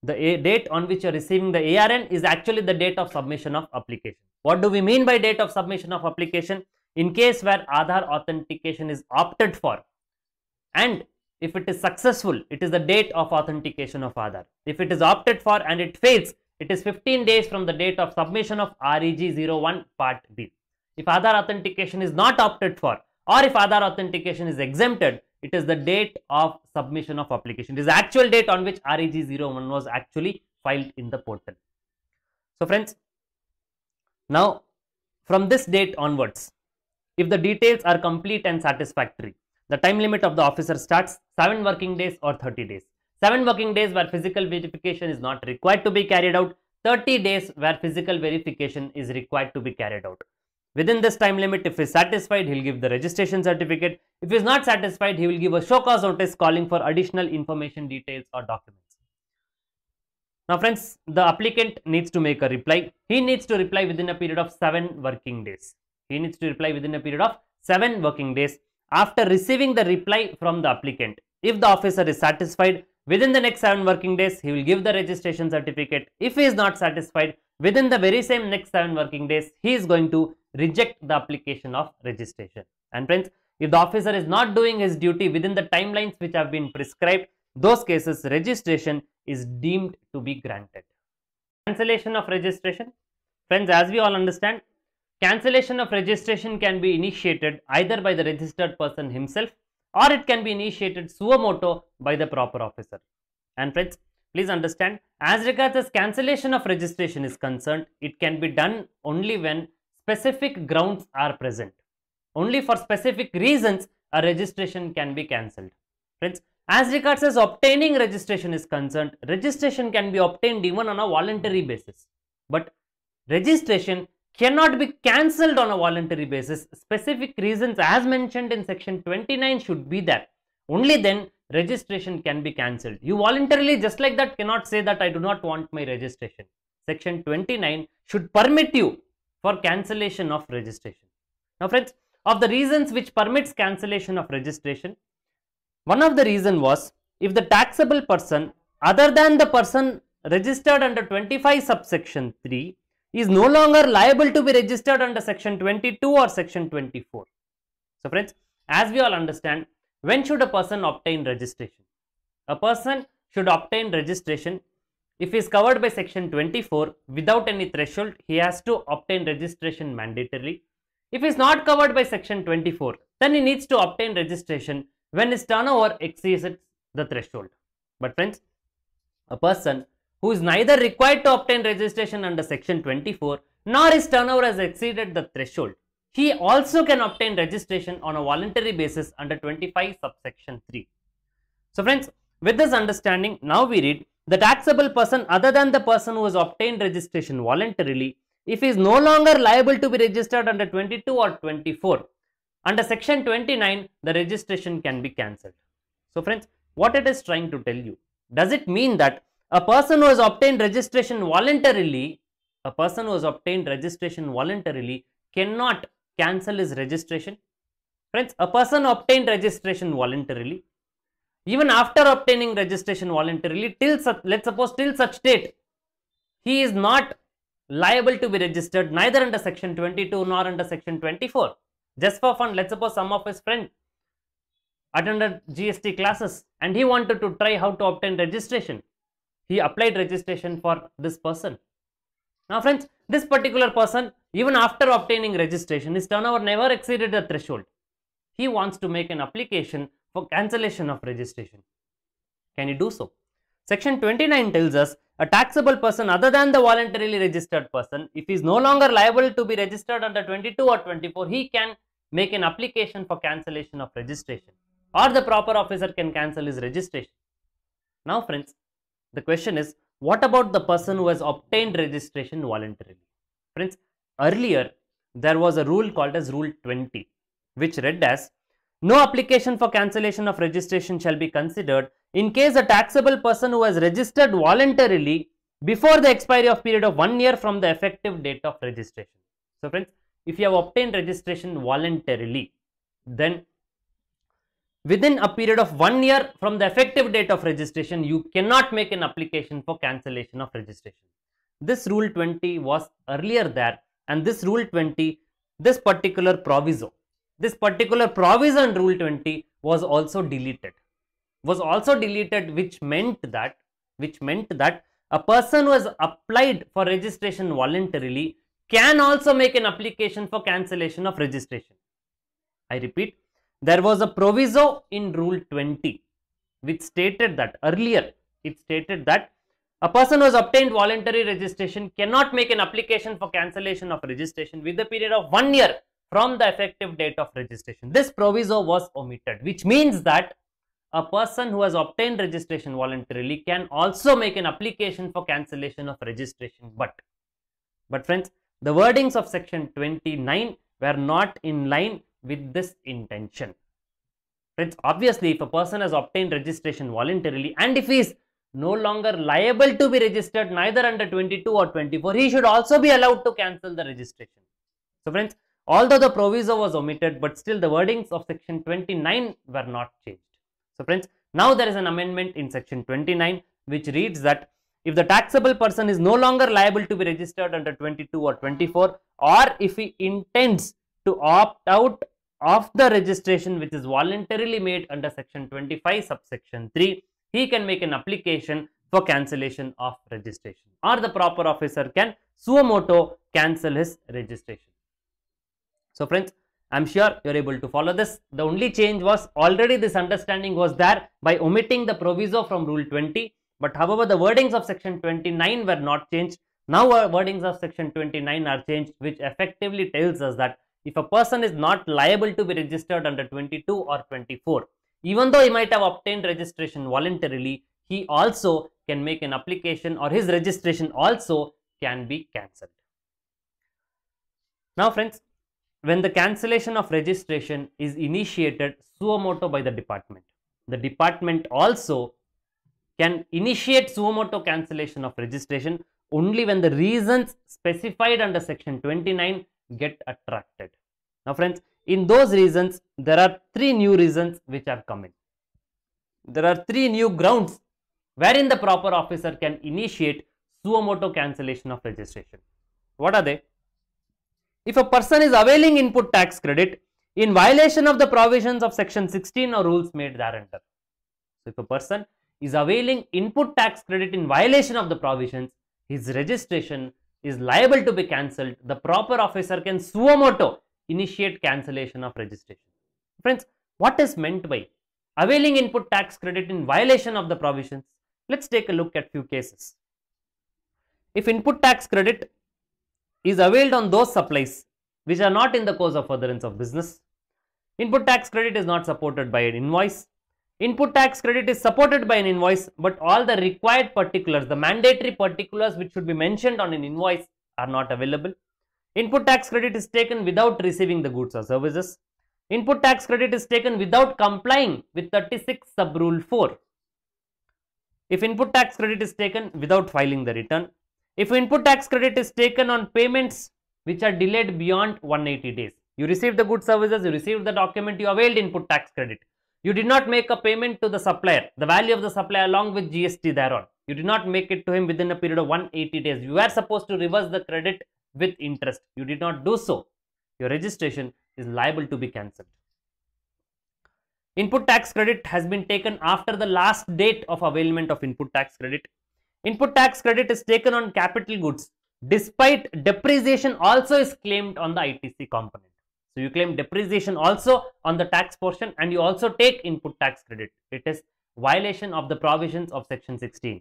The date on which you are receiving the ARN is actually the date of submission of application. What do we mean by date of submission of application? In case where Aadhaar authentication is opted for and if it is successful, it is the date of authentication of Aadhaar. If it is opted for and it fails, it is 15 days from the date of submission of REG01 part B. If Aadhaar authentication is not opted for or if Aadhaar authentication is exempted, it is the date of submission of application. It is the actual date on which REG01 was actually filed in the portal. So friends, now from this date onwards, if the details are complete and satisfactory, the time limit of the officer starts 7 working days or 30 days. 7 working days where physical verification is not required to be carried out. 30 days where physical verification is required to be carried out. Within this time limit, if he is satisfied, he will give the registration certificate. If he is not satisfied, he will give a show cause notice calling for additional information, details or documents. Now friends, the applicant needs to make a reply. He needs to reply within a period of 7 working days. He needs to reply within a period of 7 working days. After receiving the reply from the applicant, if the officer is satisfied, within the next 7 working days, he will give the registration certificate. If he is not satisfied, within the very same next 7 working days, he is going to reject the application of registration. And friends, if the officer is not doing his duty within the timelines which have been prescribed, those cases registration is deemed to be granted. Cancellation of registration. Friends, as we all understand, cancellation of registration can be initiated either by the registered person himself or it can be initiated suo motu by the proper officer. And friends, please understand, as regards as cancellation of registration is concerned, it can be done only when specific grounds are present. Only for specific reasons a registration can be cancelled. Friends, as regards as obtaining registration is concerned, registration can be obtained even on a voluntary basis. But registration cannot be cancelled on a voluntary basis. Specific reasons as mentioned in section 29 should be there. Only then registration can be cancelled. You voluntarily just like that cannot say that I do not want my registration. Section 29 should permit you for cancellation of registration. Now friends, of the reasons which permits cancellation of registration, one of the reason was if the taxable person other than the person registered under 25 subsection 3 is no longer liable to be registered under section 22 or section 24. So friends, as we all understand, when should a person obtain registration? A person should obtain registration if he is covered by section 24 without any threshold. He has to obtain registration mandatorily. If he is not covered by section 24, then he needs to obtain registration when his turnover exceeds the threshold. But friends, a person who is neither required to obtain registration under section 24 nor his turnover has exceeded the threshold, he also can obtain registration on a voluntary basis under 25 subsection 3. So friends, with this understanding, now we read the taxable person other than the person who has obtained registration voluntarily, if he is no longer liable to be registered under 22 or 24, under section 29, the registration can be cancelled. So friends, what it is trying to tell you, does it mean that a person who has obtained registration voluntarily, cannot cancel his registration? Friends, a person obtained registration voluntarily, even after obtaining registration voluntarily, let's suppose till such date, he is not liable to be registered neither under section 22 nor under section 24. Just for fun, let's suppose some of his friends attended GST classes and he wanted to try how to obtain registration. He applied registration for this person. Now friends, this particular person, even after obtaining registration, his turnover never exceeded the threshold. He wants to make an application for cancellation of registration. Can he do so? Section 29 tells us a taxable person other than the voluntarily registered person, if he is no longer liable to be registered under 22 or 24, he can make an application for cancellation of registration, or the proper officer can cancel his registration. Now friends, the question is, what about the person who has obtained registration voluntarily? Friends, earlier there was a rule called as Rule 20, which read as, no application for cancellation of registration shall be considered in case a taxable person who has registered voluntarily before the expiry of period of 1 year from the effective date of registration. So friends, if you have obtained registration voluntarily, then within a period of 1 year from the effective date of registration, you cannot make an application for cancellation of registration. This Rule 20 was earlier there, and this Rule 20, this particular proviso in Rule 20 was also deleted. Which meant that a person who has applied for registration voluntarily can also make an application for cancellation of registration. I repeat, there was a proviso in Rule 20 which stated that earlier, it stated that a person who has obtained voluntary registration cannot make an application for cancellation of registration with a period of 1 year from the effective date of registration. This proviso was omitted, which means that a person who has obtained registration voluntarily can also make an application for cancellation of registration. But friends, the wordings of section 29 were not in line with this intention. Friends, obviously, if a person has obtained registration voluntarily and if he is no longer liable to be registered neither under 22 or 24, he should also be allowed to cancel the registration. So friends, although the proviso was omitted, but still the wordings of section 29 were not changed. So friends, now there is an amendment in section 29 which reads that if the taxable person is no longer liable to be registered under 22 or 24, or if he intends to opt out of the registration which is voluntarily made under section 25 subsection 3, he can make an application for cancellation of registration, or the proper officer can suo motu cancel his registration. So friends, I'm sure you're able to follow this. The only change was already this understanding was there by omitting the proviso from Rule 20, but however the wordings of section 29 were not changed. Now our wordings of section 29 are changed, which effectively tells us that if a person is not liable to be registered under 22 or 24, even though he might have obtained registration voluntarily, he also can make an application, or his registration also can be cancelled. Now friends, when the cancellation of registration is initiated suo motu by the department, the department also can initiate suo motu cancellation of registration only when the reasons specified under section 29 get attracted. Now friends, in those reasons, there are 3 new reasons which are coming. There are 3 new grounds wherein the proper officer can initiate suo motu cancellation of registration. What are they? If a person is availing input tax credit in violation of the provisions of section 16 or rules made thereunder. So, if a person is availing input tax credit in violation of the provisions, his registration is liable to be cancelled. The proper officer can suo motu initiate cancellation of registration. Friends, what is meant by availing input tax credit in violation of the provisions? Let's take a look at few cases. If input tax credit is availed on those supplies which are not in the course of furtherance of business, input tax credit is not supported by an invoice. Input tax credit is supported by an invoice, but all the required particulars, the mandatory particulars which should be mentioned on an invoice are not available. Input tax credit is taken without receiving the goods or services. Input tax credit is taken without complying with 36 sub rule 4. If input tax credit is taken without filing the return. If input tax credit is taken on payments which are delayed beyond 180 days. You received the goods services, you received the document, you availed input tax credit. You did not make a payment to the supplier, the value of the supplier along with GST thereon. You did not make it to him within a period of 180 days. You were supposed to reverse the credit with interest. You did not do so. Your registration is liable to be cancelled. Input tax credit has been taken after the last date of availment of input tax credit. Input tax credit is taken on capital goods despite depreciation also is claimed on the ITC component. So you claim depreciation also on the tax portion and you also take input tax credit. It is violation of the provisions of section 16.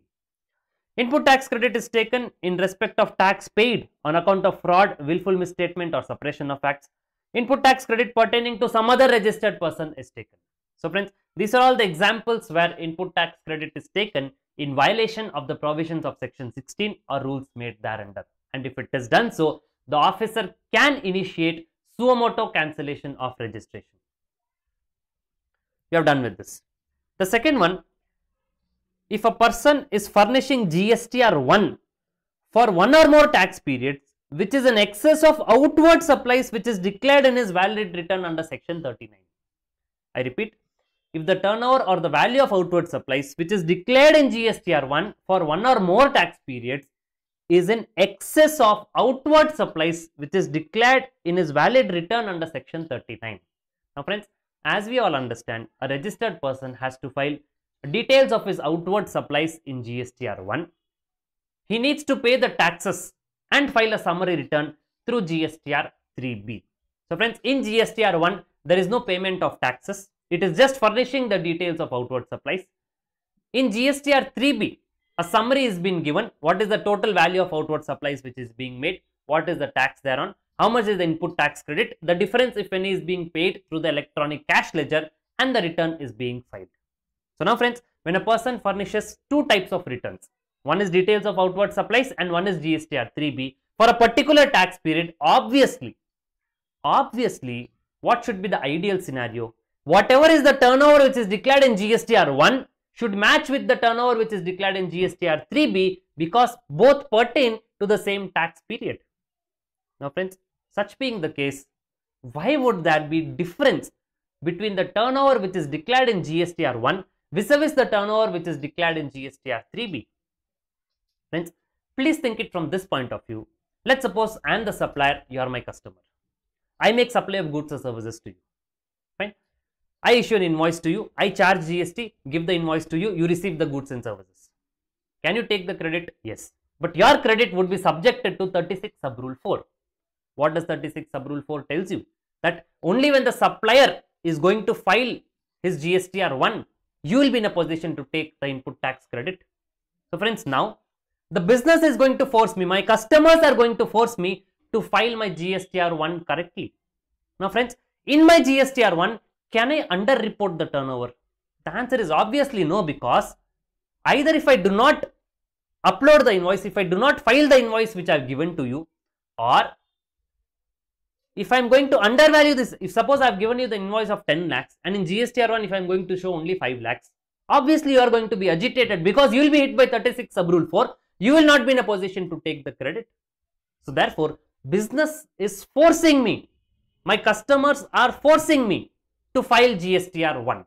Input tax credit is taken in respect of tax paid on account of fraud, willful misstatement or suppression of acts. Input tax credit pertaining to some other registered person is taken. So friends, these are all the examples where input tax credit is taken in violation of the provisions of section 16 or rules made thereunder. And if it is done so, the officer can initiate suo motu cancellation of registration. We have done with this. The second one, if a person is furnishing GSTR 1 for one or more tax periods, which is in excess of outward supplies which is declared in his valid return under section 39. I repeat, if the turnover or the value of outward supplies which is declared in GSTR 1 for one or more tax periods is in excess of outward supplies which is declared in his valid return under section 39. Now friends, as we all understand, a registered person has to file details of his outward supplies in GSTR 1. He needs to pay the taxes and file a summary return through GSTR 3B. So friends, in GSTR 1, there is no payment of taxes. It is just furnishing the details of outward supplies. In GSTR 3B, a summary is being given. What is the total value of outward supplies which is being made? What is the tax thereon? How much is the input tax credit? The difference, if any, is being paid through the electronic cash ledger and the return is being filed. So now friends, when a person furnishes two types of returns, one is details of outward supplies and one is GSTR 3B for a particular tax period, obviously, what should be the ideal scenario? Whatever is the turnover which is declared in GSTR 1 should match with the turnover which is declared in GSTR 3B because both pertain to the same tax period. Now friends, such being the case, why would there be difference between the turnover which is declared in GSTR 1 vis-a-vis the turnover which is declared in GSTR 3B? Friends, please think it from this point of view. Let's suppose I am the supplier, you are my customer. I make supply of goods or services to you. Fine. I issue an invoice to you, I charge GST, give the invoice to you, you receive the goods and services. Can you take the credit? Yes. But your credit would be subjected to 36 sub rule 4. What does 36 sub rule 4 tells you? That only when the supplier is going to file his GSTR 1, you will be in a position to take the input tax credit. So friends, now the business is going to force me, my customers are going to force me to file my GSTR 1 correctly. Now friends, in my GSTR 1, can I under-report the turnover? The answer is obviously no, because either if I do not upload the invoice, if I do not file the invoice which I have given to you, or if I am going to undervalue this, if suppose I have given you the invoice of 10 lakhs and in GSTR1 if I am going to show only 5 lakhs, obviously you are going to be agitated because you will be hit by 36 sub rule 4. You will not be in a position to take the credit. So therefore, business is forcing me, my customers are forcing me to file GSTR1.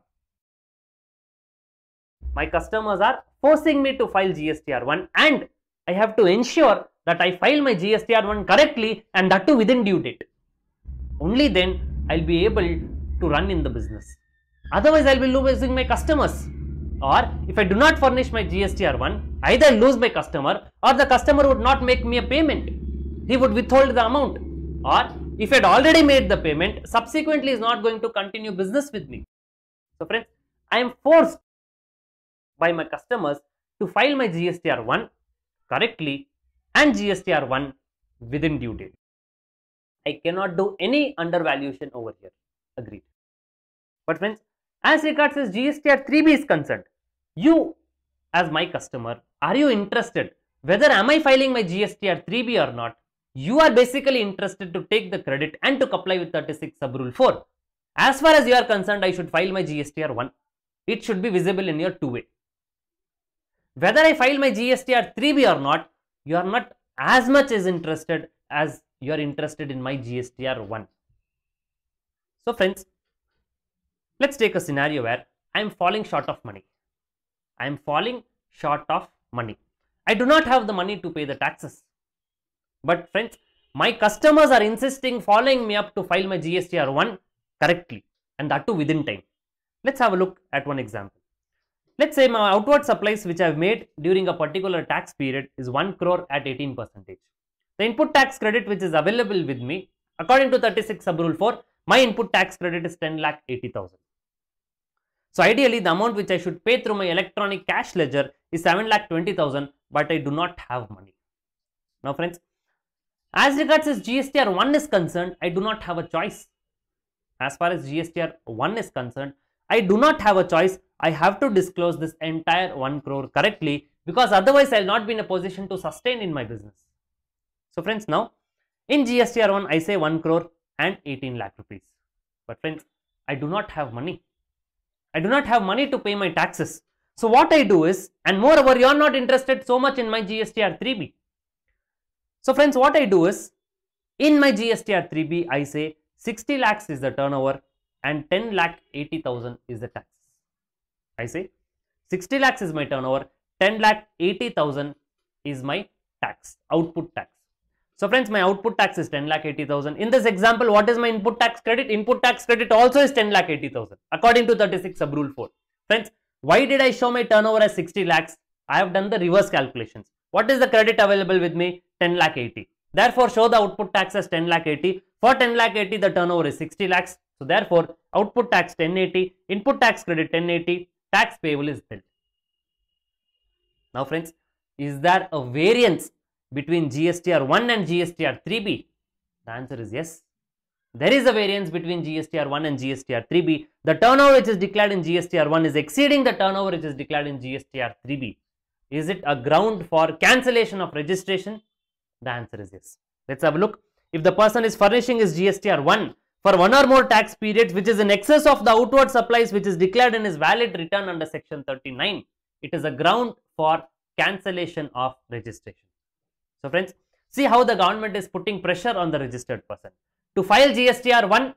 My customers are forcing me to file GSTR1 and I have to ensure that I file my GSTR1 correctly and that too within due date. Only then I'll be able to run in the business. Otherwise, I'll be losing my customers. Or if I do not furnish my GSTR1, either I'll lose my customer or the customer would not make me a payment. He would withhold the amount. Or if I had already made the payment, subsequently is not going to continue business with me. So friends, I am forced by my customers to file my GSTR1 correctly and GSTR1 within due date. I cannot do any undervaluation over here. Agreed. But friends, as regards as GSTR3B is concerned, you as my customer, are you interested whether am I filing my GSTR3B or not? You are basically interested to take the credit and to comply with 36 sub rule 4. As far as you are concerned, I should file my GSTR1. It should be visible in your two-way. Whether I file my GSTR3B or not, you are not as much as interested as you are interested in my GSTR1. So friends, let's take a scenario where I am falling short of money. I am falling short of money. I do not have the money to pay the taxes. But friends, my customers are insisting following me up to file my GSTR1 correctly and that too within time. Let's have a look at one example. Let's say my outward supplies which I have made during a particular tax period is 1 crore at 18%. The input tax credit which is available with me, according to 36 sub rule 4, my input tax credit is 10,80,000. So ideally the amount which I should pay through my electronic cash ledger is 7,20,000, but I do not have money. Now friends, as regards as GSTR1 is concerned, I do not have a choice. As far as GSTR1 is concerned, I do not have a choice. I have to disclose this entire 1 crore correctly because otherwise I will not be in a position to sustain in my business. So friends, now in GSTR1 I say 1 crore and 18 lakh rupees. But friends, I do not have money. I do not have money to pay my taxes. So what I do is, and moreover you are not interested so much in my GSTR3B. So friends, what I do is, in my GSTR3B I say 60 lakhs is the turnover and 10,80,000 is the taxes. I say 60 lakhs is my turnover, 10,80,000 is my tax, output tax. So friends, my output tax is 10,80,000. In this example, what is my input tax credit? Input tax credit also is 10,80,000 according to 36 sub rule 4. Friends, why did I show my turnover as 60 lakhs? I have done the reverse calculations. What is the credit available with me? 10,80,000. Therefore, show the output tax as 10,80,000. For 10,80,000, the turnover is 60 lakhs. So therefore, output tax 1080, input tax credit 1080, tax payable is billed. Now friends, is there a variance between GSTR1 and GSTR3B? The answer is yes. There is a variance between GSTR1 and GSTR3B. The turnover which is declared in GSTR1 is exceeding the turnover which is declared in GSTR3B. Is it a ground for cancellation of registration? The answer is yes. Let's have a look. If the person is furnishing his GSTR1 for one or more tax periods which is in excess of the outward supplies which is declared in his valid return under section 39, it is a ground for cancellation of registration. So friends, see how the government is putting pressure on the registered person. To file GSTR1,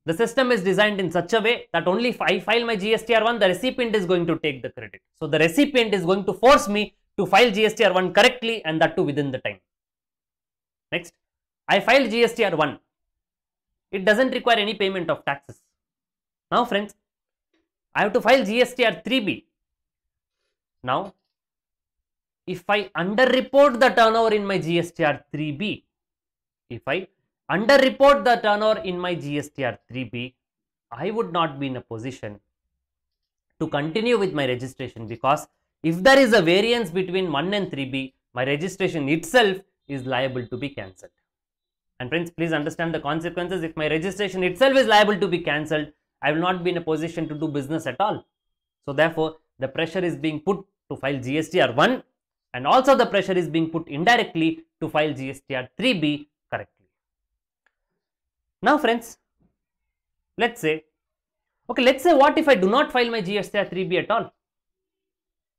the system is designed in such a way that only if I file my GSTR1, the recipient is going to take the credit. So the recipient is going to force me to file GSTR1 correctly and that too within the time. Next, I filed GSTR1. It doesn't require any payment of taxes. Now friends, I have to file GSTR3B. Now, if I underreport the turnover in my GSTR3B, I would not be in a position to continue with my registration because if there is a variance between 1 and 3B, my registration itself is liable to be cancelled. And friends, please understand the consequences. If my registration itself is liable to be cancelled, I will not be in a position to do business at all. So therefore, the pressure is being put to file GSTR1 and also the pressure is being put indirectly to file GSTR3B correctly. Now friends, let's say what if I do not file my GSTR 3B at all?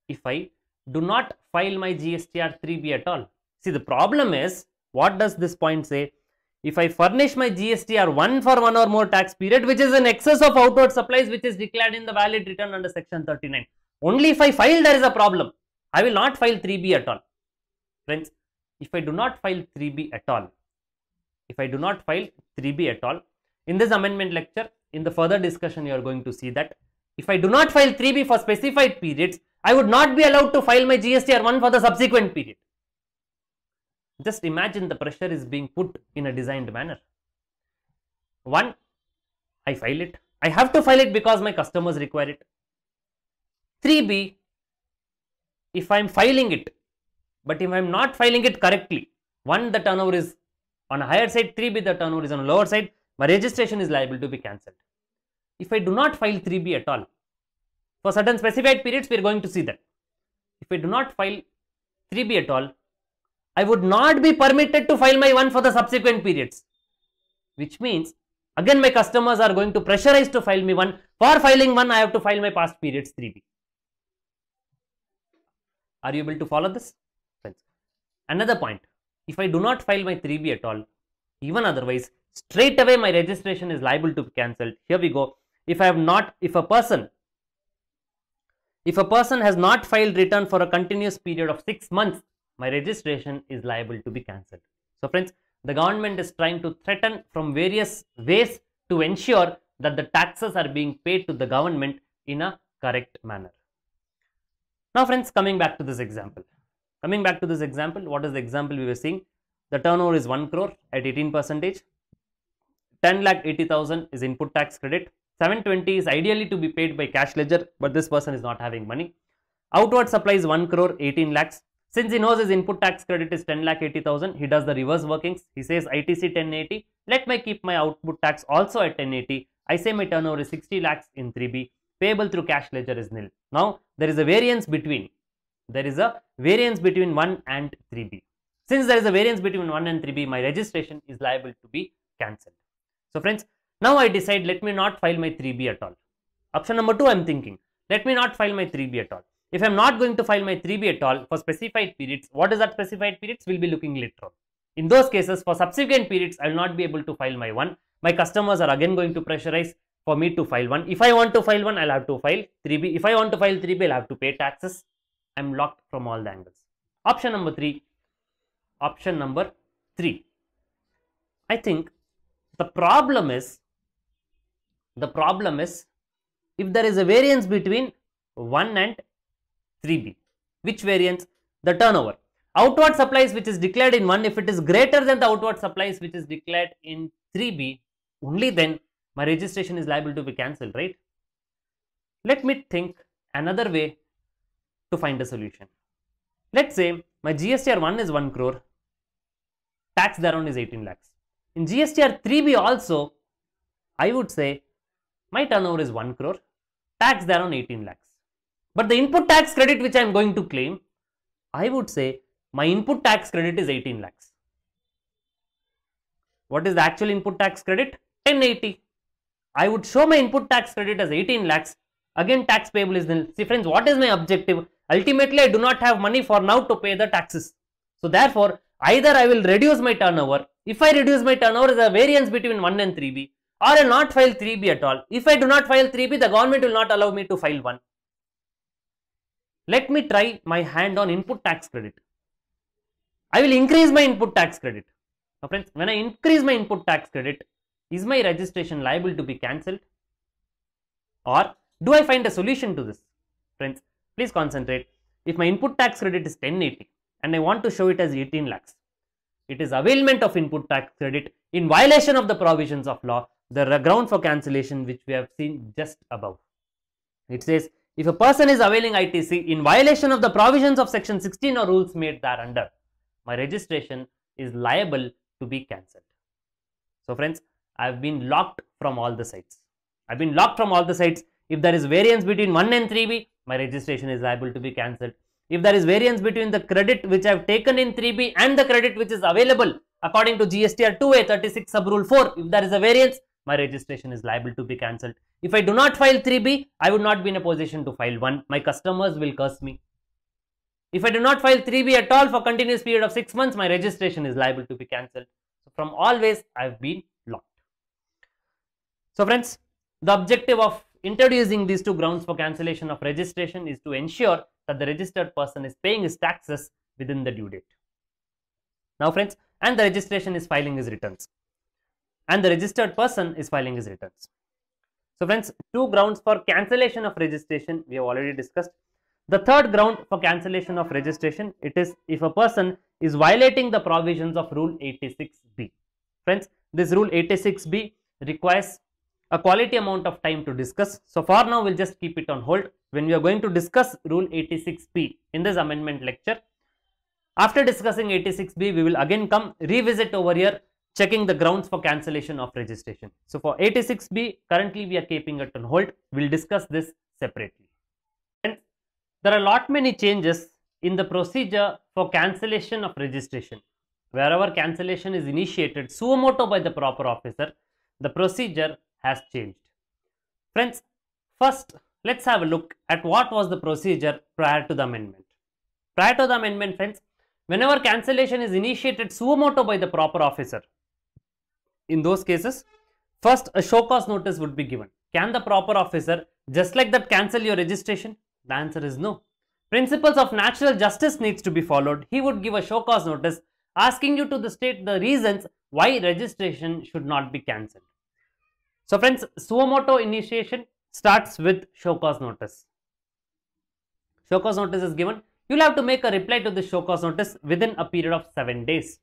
If I do not file my GSTR 3B at all. See, the problem is, what does this point say? If I furnish my GSTR 1 for one or more tax period, which is in excess of outward supplies which is declared in the valid return under section 39. Only if I file, there is a problem. I will not file 3B at all. Friends, if I do not file 3B at all, in this amendment lecture, in the further discussion, you are going to see that if I do not file 3B for specified periods, I would not be allowed to file my GSTR 1 for the subsequent period. Just imagine the pressure is being put in a designed manner. 1, I file it. I have to file it because my customers require it. 3B, if I am filing it, but if I am not filing it correctly, 1, the turnover is on a higher side, 3B, the turnover is on a lower side, my registration is liable to be cancelled. If I do not file 3B at all, for certain specified periods, we are going to see that. If I do not file 3B at all, I would not be permitted to file my 1 for the subsequent periods. Which means, again my customers are going to pressurize to file me 1. For filing 1, I have to file my past periods 3B. Are you able to follow this? Friends, another point. If I do not file my 3B at all, even otherwise, straight away my registration is liable to be cancelled. Here we go. If a person has not filed return for a continuous period of 6 months, my registration is liable to be cancelled. So friends, the government is trying to threaten from various ways to ensure that the taxes are being paid to the government in a correct manner. Now friends, coming back to this example. What is the example we were seeing? The turnover is 1 crore at 18%. 10,80,000 is input tax credit. 720 is ideally to be paid by cash ledger, but this person is not having money. Outward supply is 1 crore, 18 lakhs. Since he knows his input tax credit is 10,80,000, he does the reverse workings. He says ITC 1080, let me keep my output tax also at 1080. I say my turnover is 60 lakhs in 3B. Payable through cash ledger is nil. Now, there is a variance between 1 and 3B. Since there is a variance between 1 and 3B, my registration is liable to be cancelled. So friends, now I decide, let me not file my 3B at all. Option number 2, I am thinking, let me not file my 3B at all. If I am not going to file my 3B at all for specified periods, what is that specified periods? We will be looking later on. In those cases, for subsequent periods, I will not be able to file my 1. My customers are again going to pressurize for me to file 1. If I want to file 1, I will have to file 3B. If I want to file 3B, I will have to pay taxes. I am locked from all the angles. Option number 3. I think the problem is if there is a variance between 1 and 3B. Which variance? The turnover. Outward supplies which is declared in 1, if it is greater than the outward supplies which is declared in 3B, only then my registration is liable to be cancelled, right? Let me think another way to find a solution. Let's say my GSTR 1 is 1 crore, tax thereon is 18 lakhs. In GSTR 3B also, I would say my turnover is 1 crore, tax thereon 18 lakhs. But the input tax credit which I am going to claim, I would say my input tax credit is 18 lakhs. What is the actual input tax credit? 1080. I would show my input tax credit as 18 lakhs. Again, tax payable is nil. See friends, what is my objective? Ultimately, I do not have money for now to pay the taxes. So therefore, either I will reduce my turnover. If I reduce my turnover, there is a variance between 1 and 3B. Or I will not file 3B at all. If I do not file 3B, the government will not allow me to file 1. Let me try my hand on input tax credit. I will increase my input tax credit. Now friends, when I increase my input tax credit, is my registration liable to be cancelled? Or do I find a solution to this? Friends, please concentrate. If my input tax credit is 1080 and I want to show it as 18 lakhs, it is availment of input tax credit in violation of the provisions of law, the ground for cancellation which we have seen just above. It says, if a person is availing ITC in violation of the provisions of section 16 or rules made thereunder, my registration is liable to be cancelled. So friends, I have been locked from all the sides. If there is variance between 1 and 3B, my registration is liable to be cancelled. If there is variance between the credit which I have taken in 3B and the credit which is available according to GSTR 2A 36 sub rule 4, if there is a variance, my registration is liable to be cancelled. If I do not file 3B, I would not be in a position to file 1. My customers will curse me. If I do not file 3B at all for continuous period of 6 months, my registration is liable to be cancelled. So from always, I have been locked. So friends, the objective of introducing these two grounds for cancellation of registration is to ensure that the registered person is paying his taxes within the due date. Now friends, and the registration is filing his returns. And the registered person is filing his returns. So friends, two grounds for cancellation of registration we have already discussed. The third ground for cancellation of registration, it is if a person is violating the provisions of Rule 86B. Friends, this Rule 86B requires a quality amount of time to discuss. So for now, we'll just keep it on hold. When we are going to discuss Rule 86B in this amendment lecture, after discussing 86B, we will again come revisit over here, checking the grounds for cancellation of registration. So for 86B, currently we are keeping it on hold. We'll discuss this separately. And there are lot many changes in the procedure for cancellation of registration. Wherever cancellation is initiated suo motu by the proper officer, the procedure has changed. Friends, first let's have a look at what was the procedure prior to the amendment. Prior to the amendment, friends, whenever cancellation is initiated suo motu by the proper officer, in those cases, first a show cause notice would be given. Can the proper officer just like that cancel your registration? The answer is no. Principles of natural justice needs to be followed. He would give a show cause notice asking you to state the reasons why registration should not be cancelled. So friends, suo motu initiation starts with show cause notice. Show cause notice is given. You will have to make a reply to the show cause notice within a period of 7 days.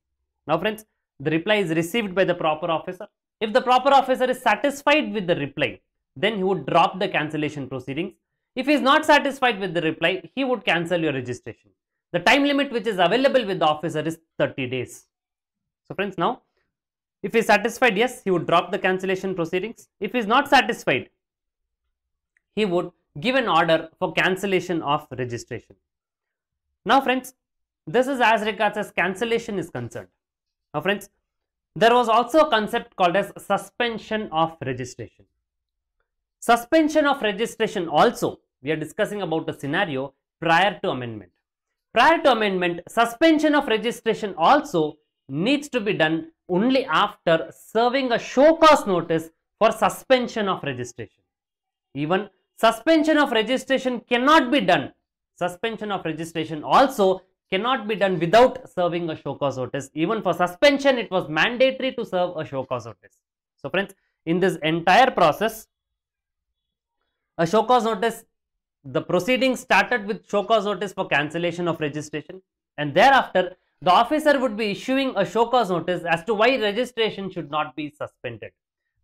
Now friends, the reply is received by the proper officer. If the proper officer is satisfied with the reply, then he would drop the cancellation proceedings. If he is not satisfied with the reply, he would cancel your registration. The time limit which is available with the officer is 30 days. So friends, now if he is satisfied, yes, he would drop the cancellation proceedings. If he is not satisfied, he would give an order for cancellation of registration. Now friends, this is as regards as cancellation is concerned. Now friends, there was also a concept called as suspension of registration. Suspension of registration also, we are discussing about a scenario prior to amendment. Prior to amendment, suspension of registration also needs to be done only after serving a show cause notice for suspension of registration. Even suspension of registration cannot be done. Suspension of registration also cannot be done without serving a show cause notice. Even for suspension, it was mandatory to serve a show cause notice. So friends, in this entire process, a show cause notice, the proceedings started with show cause notice for cancellation of registration, and thereafter the officer would be issuing a show cause notice as to why registration should not be suspended.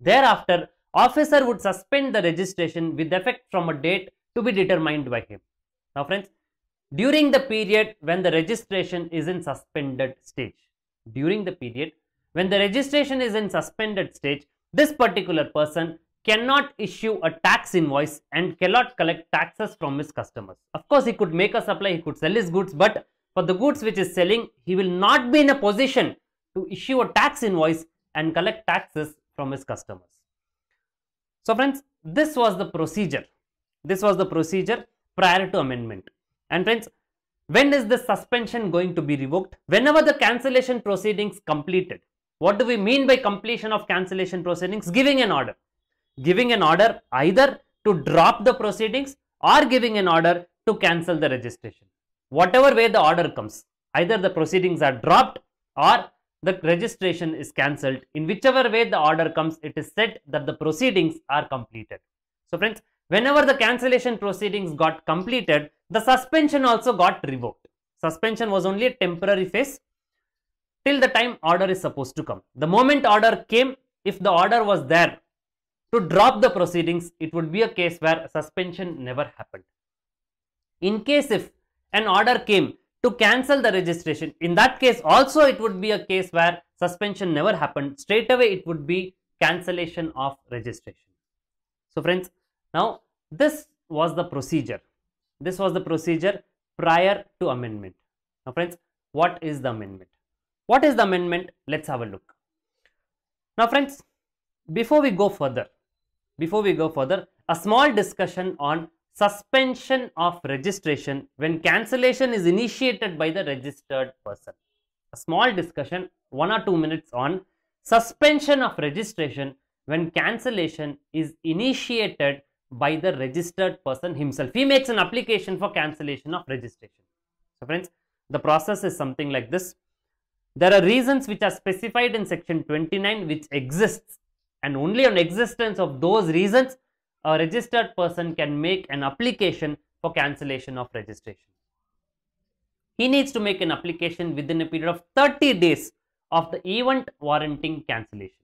Thereafter, officer would suspend the registration with effect from a date to be determined by him. Now friends, during the period when the registration is in suspended stage, this particular person cannot issue a tax invoice and cannot collect taxes from his customers. Of course, he could make a supply, he could sell his goods, but for the goods which is selling, he will not be in a position to issue a tax invoice and collect taxes from his customers. So friends, this was the procedure. This was the procedure prior to amendment. And friends, when is the suspension going to be revoked? Whenever the cancellation proceedings completed. What do we mean by completion of cancellation proceedings? Giving an order. Giving an order either to drop the proceedings or giving an order to cancel the registration. Whatever way the order comes, either the proceedings are dropped or the registration is cancelled. In whichever way the order comes, it is said that the proceedings are completed. So friends, whenever the cancellation proceedings got completed, the suspension also got revoked. Suspension was only a temporary phase till the time order is supposed to come. The moment order came, if the order was there to drop the proceedings, it would be a case where suspension never happened. In case if an order came to cancel the registration, in that case also it would be a case where suspension never happened. Straight away it would be cancellation of registration. So friends, now this was the procedure. This was the procedure prior to amendment. Now friends, what is the amendment? What is the amendment? Let's have a look. Now friends, before we go further, a small discussion on suspension of registration when cancellation is initiated by the registered person. A small discussion, 1 or 2 minutes on suspension of registration when cancellation is initiated by the registered person himself. He makes an application for cancellation of registration. So friends, the process is something like this. There are reasons which are specified in section 29 which exists, and only on existence of those reasons a registered person can make an application for cancellation of registration. He needs to make an application within a period of 30 days of the event warranting cancellation.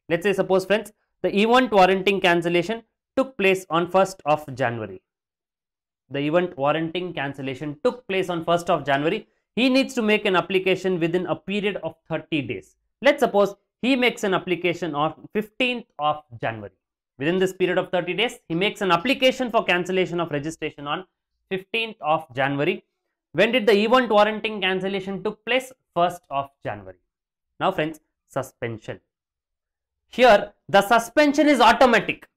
Let's say, suppose friends, the event warranting cancellation took place on 1st of January. The event warranting cancellation took place on 1st of January. He needs to make an application within a period of 30 days. Let's suppose he makes an application on 15th of January. Within this period of 30 days, he makes an application for cancellation of registration on 15th of January. When did the event warranting cancellation took place? 1st of January. Now friends, suspension. Here, the suspension is automatic.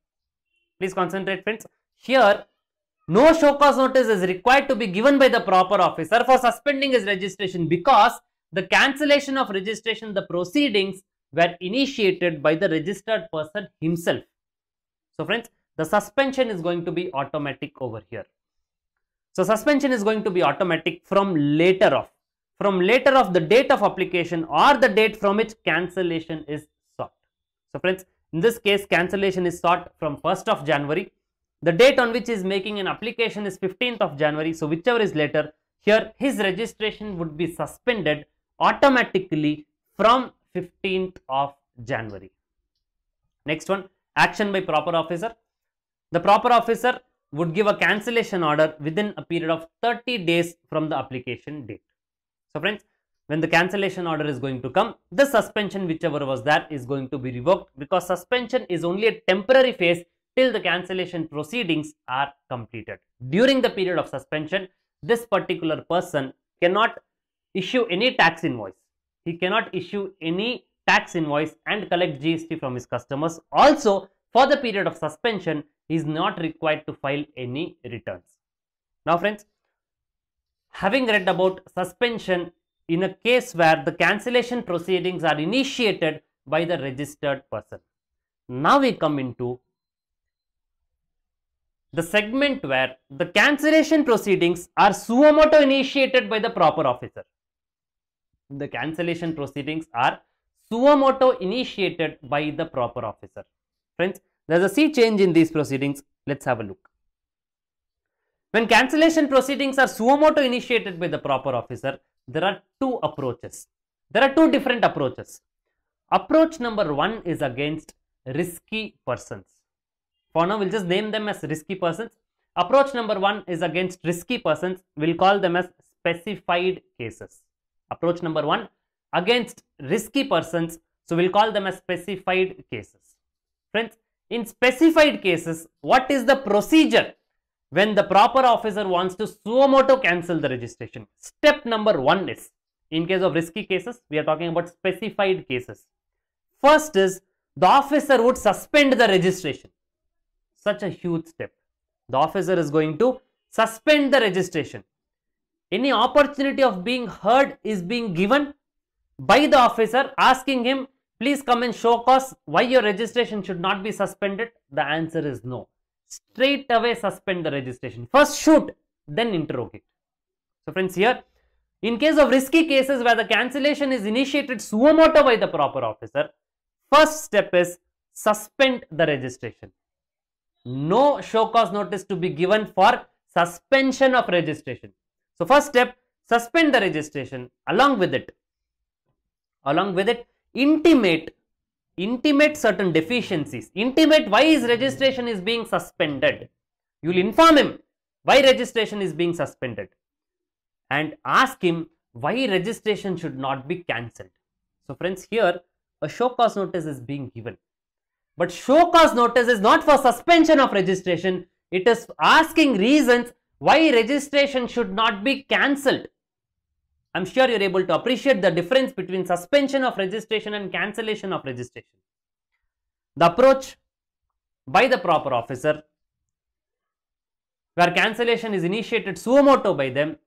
Please concentrate friends. Here, no show cause notice is required to be given by the proper officer for suspending his registration, because the cancellation of registration, the proceedings were initiated by the registered person himself. So friends, the suspension is going to be automatic over here. So suspension is going to be automatic from later of the date of application or the date from which cancellation is sought. So friends, in this case, cancellation is sought from 1st of January. The date on which he is making an application is 15th of January. So whichever is later, here his registration would be suspended automatically from 15th of January. Next one, action by proper officer. The proper officer would give a cancellation order within a period of 30 days from the application date. So friends, when the cancellation order is going to come, the suspension whichever was there is going to be revoked, because suspension is only a temporary phase till the cancellation proceedings are completed. During the period of suspension, this particular person cannot issue any tax invoice. He cannot issue any tax invoice and collect GST from his customers. Also, for the period of suspension, he is not required to file any returns. Now friends, having read about suspension in a case where the cancellation proceedings are initiated by the registered person, now we come into the segment where the cancellation proceedings are suo motu initiated by the proper officer. The cancellation proceedings are suo motu initiated by the proper officer. Friends, there is a sea change in these proceedings. Let's have a look. When cancellation proceedings are suo motu initiated by the proper officer, there are two approaches. There are two different approaches. Approach number 1 is against risky persons. For now, we'll just name them as risky persons. Approach number 1 is against risky persons. We'll call them as specified cases. Approach number 1 against risky persons. So we'll call them as specified cases. Friends, in specified cases, what is the procedure when the proper officer wants to suo motu cancel the registration? Step number 1 is, in case of risky cases, we are talking about specified cases. First is, the officer would suspend the registration. Such a huge step. The officer is going to suspend the registration. Any opportunity of being heard is being given by the officer, asking him, please come and show cause why your registration should not be suspended. The answer is no. Straight away suspend the registration. First shoot, then interrogate. So friends, here, in case of risky cases where the cancellation is initiated suo motu by the proper officer, first step is suspend the registration. No show cause notice to be given for suspension of registration. So first step, suspend the registration. Along with it, intimate certain deficiencies. Intimate why his registration is being suspended. You will inform him why registration is being suspended and ask him why registration should not be cancelled. So friends, here a show cause notice is being given. But show cause notice is not for suspension of registration. It is asking reasons why registration should not be cancelled. I'm sure you're able to appreciate the difference between suspension of registration and cancellation of registration. The approach by the proper officer, where cancellation is initiated suo motu by them,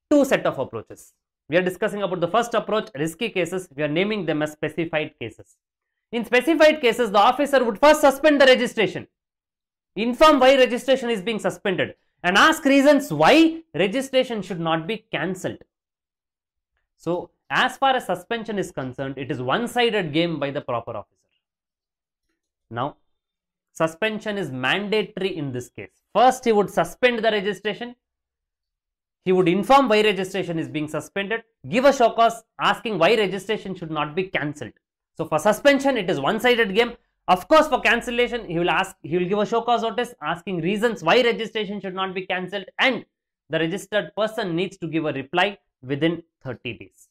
two set of approaches. We are discussing about the first approach, risky cases. We are naming them as specified cases. In specified cases, the officer would first suspend the registration, inform why registration is being suspended, and ask reasons why registration should not be cancelled. So, as far as suspension is concerned, it is one-sided game by the proper officer. Now, suspension is mandatory in this case. First, he would suspend the registration. He would inform why registration is being suspended, give a show cause asking why registration should not be cancelled. So, for suspension, it is one-sided game. Of course, for cancellation, he will give a show cause notice asking reasons why registration should not be cancelled, and the registered person needs to give a reply within 30 days.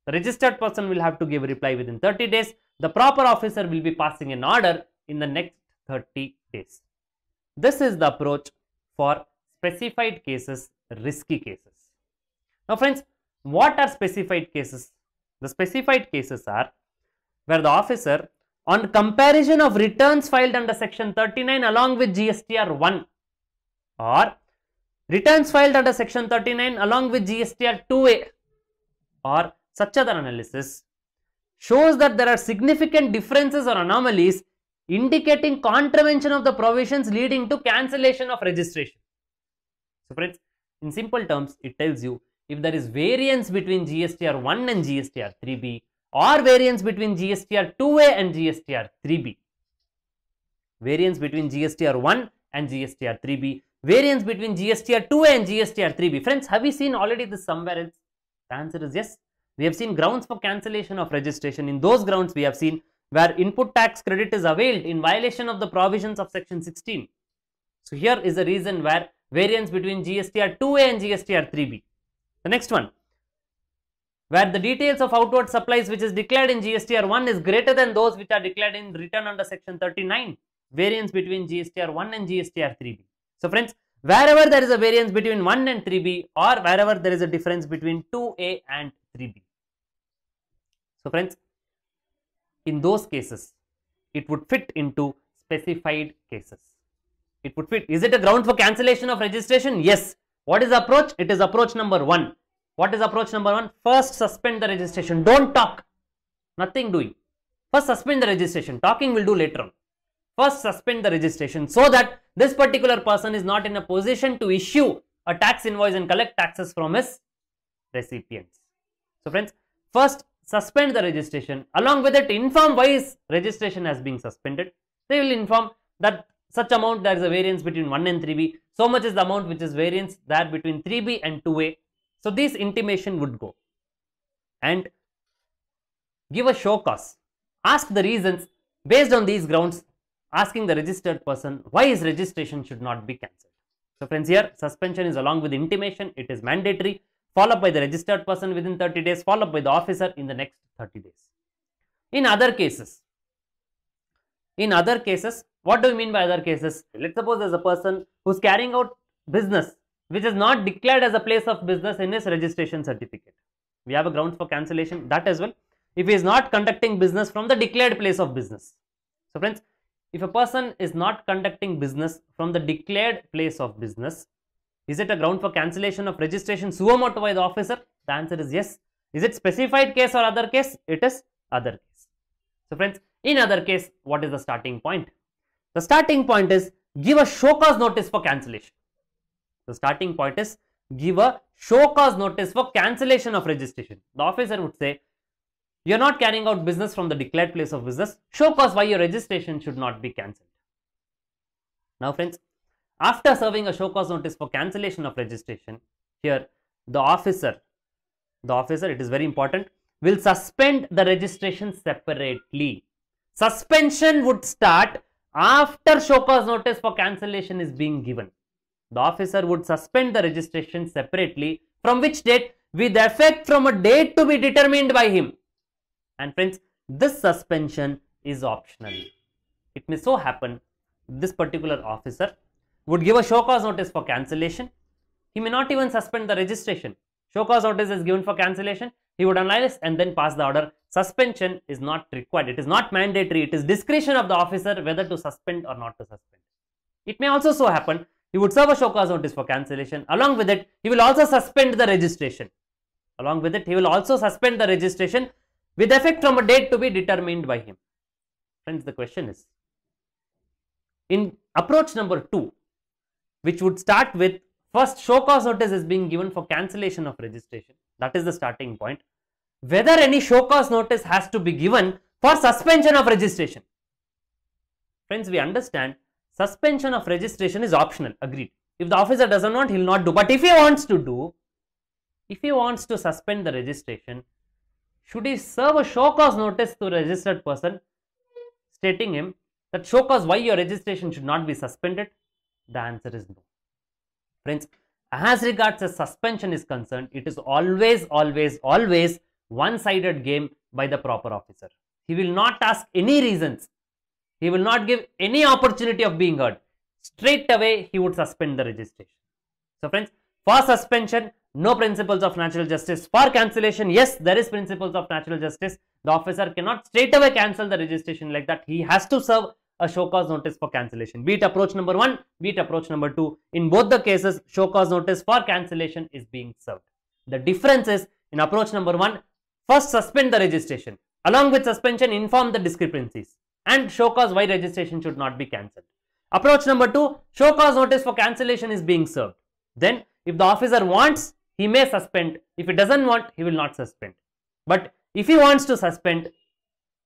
The registered person will have to give a reply within 30 days. The proper officer will be passing an order in the next 30 days. This is the approach for specified cases, risky cases. Now friends, what are specified cases? The specified cases are where the officer, on comparison of returns filed under section 39 along with GSTR 1 or returns filed under section 39 along with GSTR 2A or such other analysis, shows that there are significant differences or anomalies indicating contravention of the provisions leading to cancellation of registration. So friends, in simple terms, it tells you if there is variance between GSTR 1 and GSTR 3B or variance between GSTR 2A and GSTR 3B, variance between GSTR 1 and GSTR 3B, variance between GSTR 2A and GSTR 3B. Friends, have we seen already this somewhere else? The answer is yes. We have seen grounds for cancellation of registration. In those grounds, we have seen where input tax credit is availed in violation of the provisions of section 16. So here is a reason where variance between GSTR 2A and GSTR 3B. The next one, where the details of outward supplies which is declared in GSTR 1 is greater than those which are declared in return under section 39, variance between GSTR 1 and GSTR 3B. So friends, wherever there is a variance between 1 and 3B or wherever there is a difference between 2A and 3B. So friends, in those cases, it would fit into specified cases. It would fit. Is it a ground for cancellation of registration? Yes. What is the approach? It is approach number 1. What is approach number 1? First suspend the registration. Don't talk. Nothing doing. First suspend the registration. Talking will do later on. First suspend the registration so that this particular person is not in a position to issue a tax invoice and collect taxes from his recipients. So friends, first suspend the registration. Along with it, inform why his registration has been suspended. They will inform that such amount there is a variance between 1 and 3B. So much is the amount which is variance there between 3B and 2A. So this intimation would go. And give a show cause. Ask the reasons based on these grounds, asking the registered person why his registration should not be cancelled. So friends, here suspension is along with intimation. It is mandatory, followed by the registered person within 30 days, followed by the officer in the next 30 days. In other cases, what do we mean by other cases? Let's suppose there's a person who's carrying out business which is not declared as a place of business in his registration certificate. We have a ground for cancellation, that as well, if he is not conducting business from the declared place of business. So friends, if a person is not conducting business from the declared place of business, is it a ground for cancellation of registration suo motu by the officer? The answer is yes. Is it specified case or other case? It is other case. So friends, in other case, what is the starting point? The starting point is give a show cause notice for cancellation. The starting point is give a show cause notice for cancellation of registration. The officer would say, you are not carrying out business from the declared place of business. Show cause why your registration should not be cancelled. Now friends, after serving a show cause notice for cancellation of registration, here the officer, it is very important, will suspend the registration separately. Suspension would start after show cause notice for cancellation is being given. The officer would suspend the registration separately, from which date? With effect from a date to be determined by him. And friends, this suspension is optional. It may so happen this particular officer would give a show cause notice for cancellation. He may not even suspend the registration. Show cause notice is given for cancellation. He would analyze and then pass the order. Suspension is not required. It is not mandatory. It is discretion of the officer whether to suspend or not to suspend. It may also so happen he would serve a show cause notice for cancellation. Along with it, he will also suspend the registration. Along with it, he will also suspend the registration with effect from a date to be determined by him. Friends, the question is, in approach number 2, which would start with first show cause notice is being given for cancellation of registration. That is the starting point. Whether any show cause notice has to be given for suspension of registration. Friends, we understand suspension of registration is optional, agreed. If the officer doesn't want, he will not do. But if he wants to do, if he wants to suspend the registration, should he serve a show cause notice to a registered person stating him that show cause why your registration should not be suspended? The answer is no. Friends, as regards the suspension is concerned, it is always one-sided game by the proper officer. He will not ask any reasons. He will not give any opportunity of being heard. Straight away, he would suspend the registration. So friends, for suspension, no principles of natural justice. For cancellation, yes, there is principles of natural justice. The officer cannot straight away cancel the registration like that. He has to serve a show cause notice for cancellation. Be it approach number 1, be it approach number 2. In both the cases, show cause notice for cancellation is being served. The difference is, in approach number 1, first suspend the registration. Along with suspension, inform the discrepancies and show cause why registration should not be cancelled. Approach number 2, show cause notice for cancellation is being served. Then, if the officer wants, he may suspend. If he doesn't want, he will not suspend. But if he wants to suspend,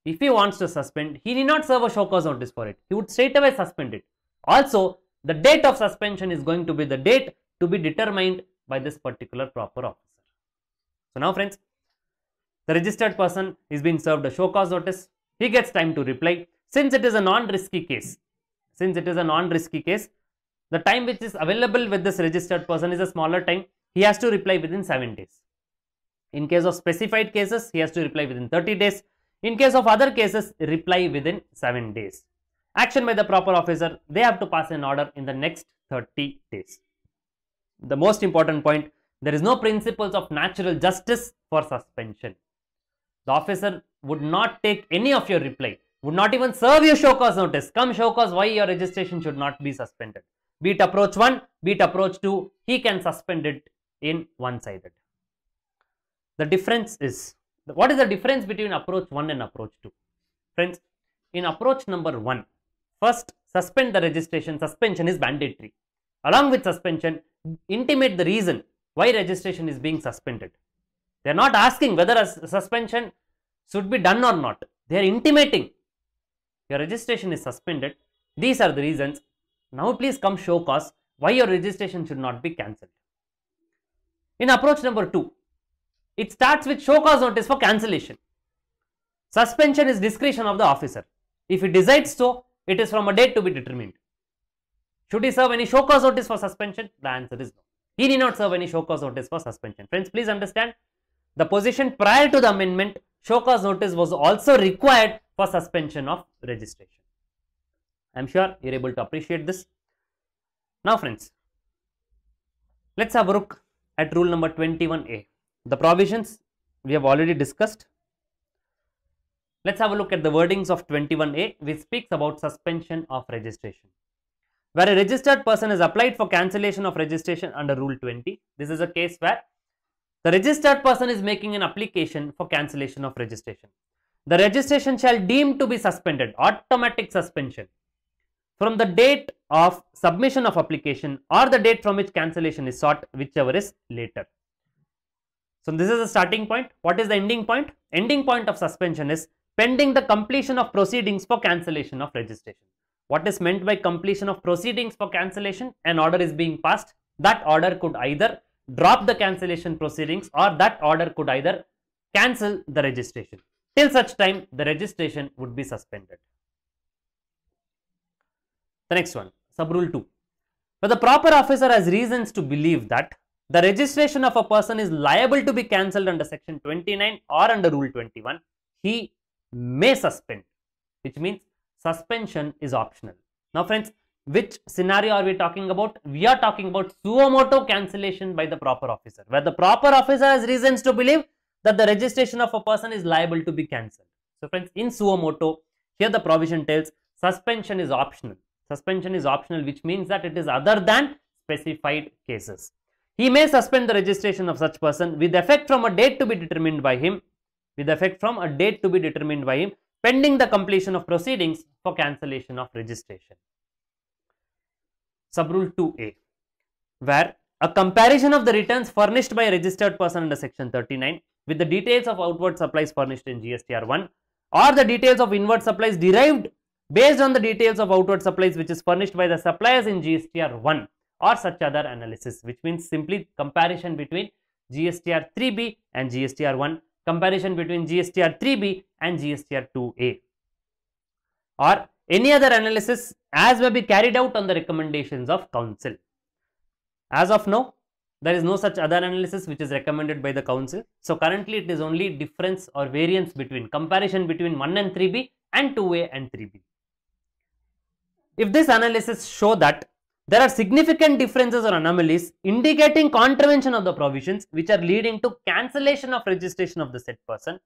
he need not serve a show cause notice for it. He would straight away suspend it. Also, the date of suspension is going to be the date to be determined by this particular proper officer. So now friends, the registered person is being served a show cause notice. He gets time to reply. Since it is a non-risky case, the time which is available with this registered person is a smaller time. He has to reply within 7 days. In case of specified cases, he has to reply within 30 days. In case of other cases, reply within 7 days. Action by the proper officer, they have to pass an order in the next 30 days. The most important point, there is no principles of natural justice for suspension. The officer would not take any of your reply, would not even serve you show cause notice. Come show cause why your registration should not be suspended. Be it approach 1, be it approach 2, he can suspend it in one-sided. The difference is, what is the difference between approach 1 and approach 2? Friends, in approach number 1, first suspend the registration. Suspension is mandatory. Along with suspension, intimate the reason why registration is being suspended. They are not asking whether a suspension should be done or not. They are intimating your registration is suspended. These are the reasons. Now please come show cause why your registration should not be cancelled. In approach number 2, it starts with show cause notice for cancellation. Suspension is discretion of the officer. If he decides so, it is from a date to be determined. Should he serve any show cause notice for suspension? The answer is no. He need not serve any show cause notice for suspension. Friends, please understand, the position prior to the amendment, show cause notice was also required for suspension of registration. I am sure you are able to appreciate this. Now friends, let's have a look at rule number 21A. The provisions we have already discussed. Let's have a look at the wordings of 21A, which speaks about suspension of registration. Where a registered person has applied for cancellation of registration under Rule 20, this is a case where the registered person is making an application for cancellation of registration. The registration shall deem to be suspended, automatic suspension, from the date of submission of application or the date from which cancellation is sought, whichever is later. So this is the starting point. What is the ending point? Ending point of suspension is pending the completion of proceedings for cancellation of registration. What is meant by completion of proceedings for cancellation? An order is being passed. That order could either drop the cancellation proceedings or that order could either cancel the registration. Till such time, the registration would be suspended. The next one, sub rule 2. Where the proper officer has reasons to believe that the registration of a person is liable to be cancelled under section 29 or under rule 21, he may suspend, which means suspension is optional. Now friends, Which scenario are we talking about? We are talking about suo motu cancellation by the proper officer, where the proper officer has reasons to believe that the registration of a person is liable to be cancelled. So friends, in suo motu, here the provision tells suspension is optional. Suspension is optional, which means that it is other than specified cases. He may suspend the registration of such person with effect from a date to be determined by him, pending the completion of proceedings for cancellation of registration. Subrule 2A, where a comparison of the returns furnished by a registered person under section 39 with the details of outward supplies furnished in GSTR 1 or the details of inward supplies derived based on the details of outward supplies which is furnished by the suppliers in GSTR 1 or such other analysis, which means simply comparison between GSTR 3B and GSTR 1, comparison between GSTR 3B and GSTR 2A, or any other analysis as may be carried out on the recommendations of council. As of now, there is no such other analysis which is recommended by the council. So currently it is only difference or variance between comparison between 1 and 3B and 2A and 3B. If this analysis show that there are significant differences or anomalies indicating contravention of the provisions which are leading to cancellation of registration of the said person,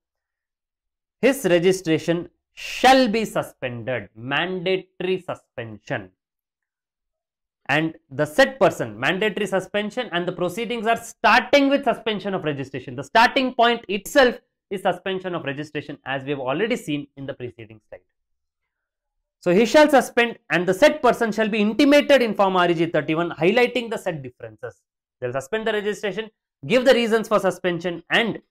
his registration shall be suspended, mandatory suspension. And the said person, mandatory suspension, and the proceedings are starting with suspension of registration. The starting point itself is suspension of registration, as we have already seen in the preceding slide. So he shall suspend, and the said person shall be intimated in Form REG 31 highlighting the said differences. They will suspend the registration, give the reasons for suspension, and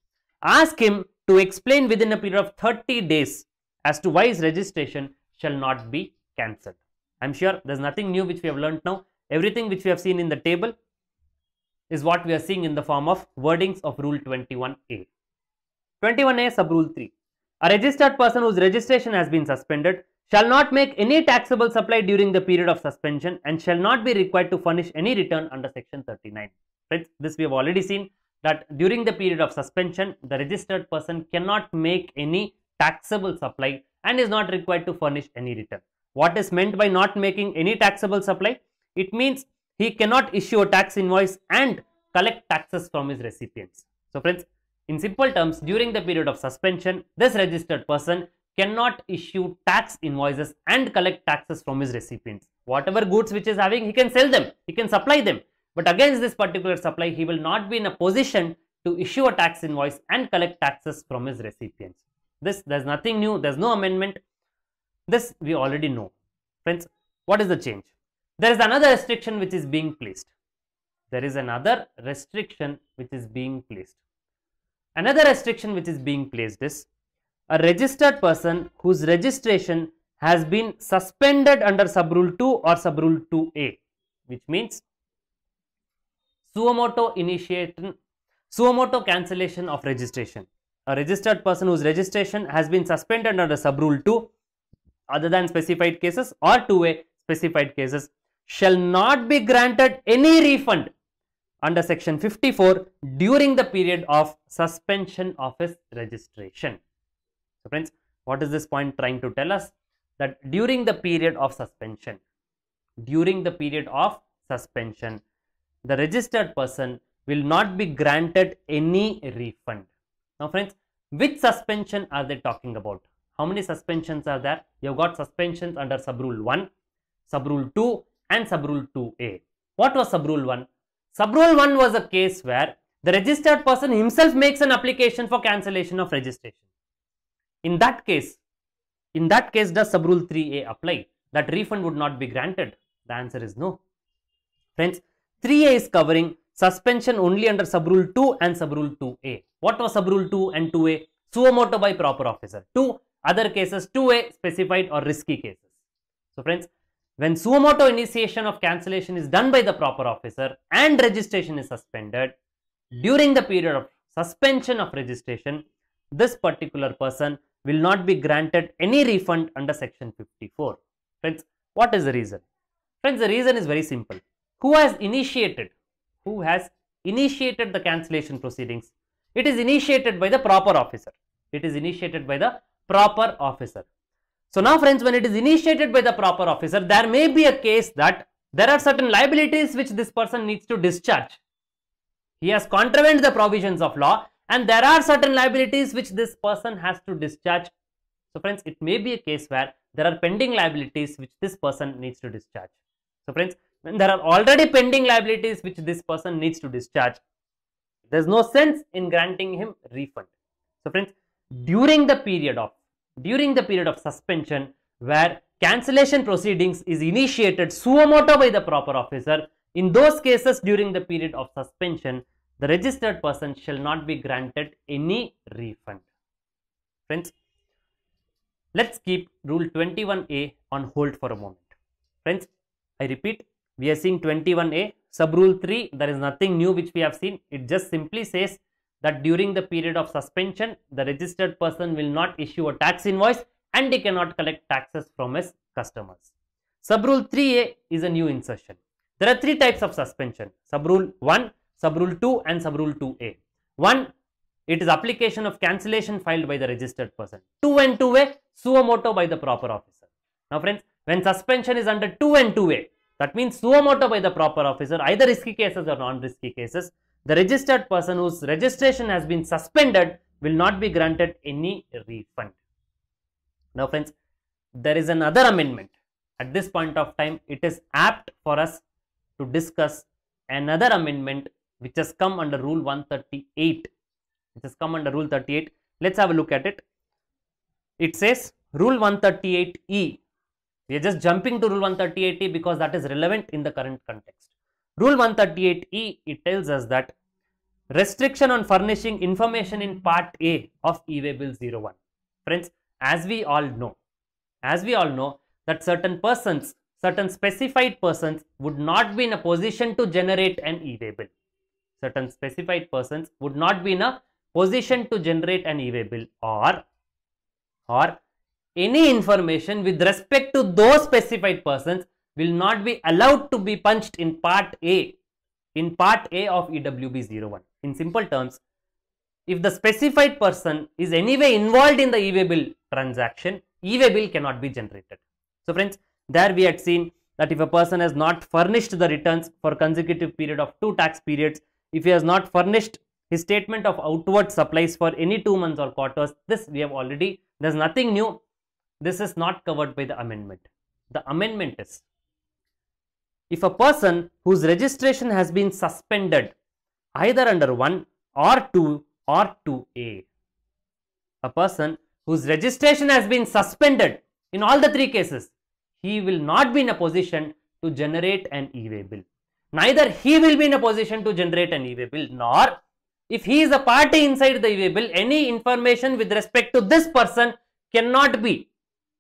ask him to explain within a period of 30 days as to why his registration shall not be cancelled. I am sure there is nothing new which we have learnt now. Everything which we have seen in the table is what we are seeing in the form of wordings of Rule 21A. 21A Subrule 3. A registered person whose registration has been suspended shall not make any taxable supply during the period of suspension and shall not be required to furnish any return under section 39. Friends, this we have already seen that during the period of suspension, the registered person cannot make any taxable supply and is not required to furnish any return. What is meant by not making any taxable supply? It means he cannot issue a tax invoice and collect taxes from his recipients. So friends, in simple terms, during the period of suspension, this registered person cannot issue tax invoices and collect taxes from his recipients. Whatever goods which is having, he can sell them, he can supply them. But against this particular supply, he will not be in a position to issue a tax invoice and collect taxes from his recipients. This, there's nothing new, there's no amendment. This we already know. Friends, what is the change? There is another restriction which is being placed. There is another restriction which is being placed. Another restriction which is being placed is a registered person whose registration has been suspended under Subrule 2 or Subrule 2A, which means suo motu cancellation of registration. A registered person whose registration has been suspended under Subrule 2 other than specified cases or 2A specified cases shall not be granted any refund under section 54 during the period of suspension of his registration. So friends, what is this point trying to tell us? That during the period of suspension, the registered person will not be granted any refund. Now friends, which suspension are they talking about? How many suspensions are there? You have got suspensions under Subrule 1, Subrule 2 and Subrule 2A. What was Subrule 1? Subrule 1 was a case where the registered person himself makes an application for cancellation of registration. In that case, does Subrule 3A apply? That refund would not be granted. The answer is no. Friends, 3A is covering suspension only under Subrule 2 and Subrule 2A. What was Subrule 2 and 2A? Suo motu by proper officer. 2 other cases, 2A specified or risky cases. So friends, when suo motu initiation of cancellation is done by the proper officer and registration is suspended, during the period of suspension of registration, this particular person will not be granted any refund under section 54. Friends, what is the reason? Friends, the reason is very simple. Who has initiated the cancellation proceedings? It is initiated by the proper officer. So now friends, when it is initiated by the proper officer, there may be a case that there are certain liabilities which this person needs to discharge. He has contravened the provisions of law and there are certain liabilities which this person has to discharge. So friends, it may be a case where there are pending liabilities which this person needs to discharge. So friends, when there are already pending liabilities which this person needs to discharge, there is no sense in granting him refund. So friends, during the period of suspension where cancellation proceedings is initiated suo motu by the proper officer, in those cases during the period of suspension, the registered person shall not be granted any refund. Friends, let's keep Rule 21A on hold for a moment. Friends, I repeat, we are seeing 21A, sub rule 3, there is nothing new which we have seen. It just simply says that during the period of suspension, the registered person will not issue a tax invoice and he cannot collect taxes from his customers. Sub rule 3A is a new insertion. There are three types of suspension: sub rule 1, sub rule 2 and sub rule 2A. 1, it is application of cancellation filed by the registered person. 2 and 2A, suo motu by the proper officer. Now friends, when suspension is under 2 and 2A, that means suo motu by the proper officer, either risky cases or non-risky cases, the registered person whose registration has been suspended will not be granted any refund. Now friends, there is another amendment. At this point of time, it is apt for us to discuss another amendment which has come under Rule 138. Let's have a look at it. It says Rule 138E. We are just jumping to Rule 138E because that is relevant in the current context. Rule 138E, it tells us that restriction on furnishing information in Part A of E-Way Bill 01. Friends, as we all know that certain specified persons would not be in a position to generate an E-Way bill. Certain specified persons would not be in a position to generate an E-Way bill, or any information with respect to those specified persons will not be allowed to be punched in Part A of EWB 01. In simple terms, if the specified person is anyway involved in the E-Way bill transaction, E-Way bill cannot be generated. So friends, there we had seen that if a person has not furnished the returns for consecutive period of 2 tax periods, if he has not furnished his statement of outward supplies for any 2 months or quarters, this we have already, there's nothing new. This is not covered by the amendment. The amendment is, if a person whose registration has been suspended either under 1 or 2 or 2A, a person whose registration has been suspended in all the 3 cases, he will not be in a position to generate an E-Way bill. Neither he will be in a position to generate an E-Way bill, nor if he is a party inside the E-Way bill, any information with respect to this person cannot be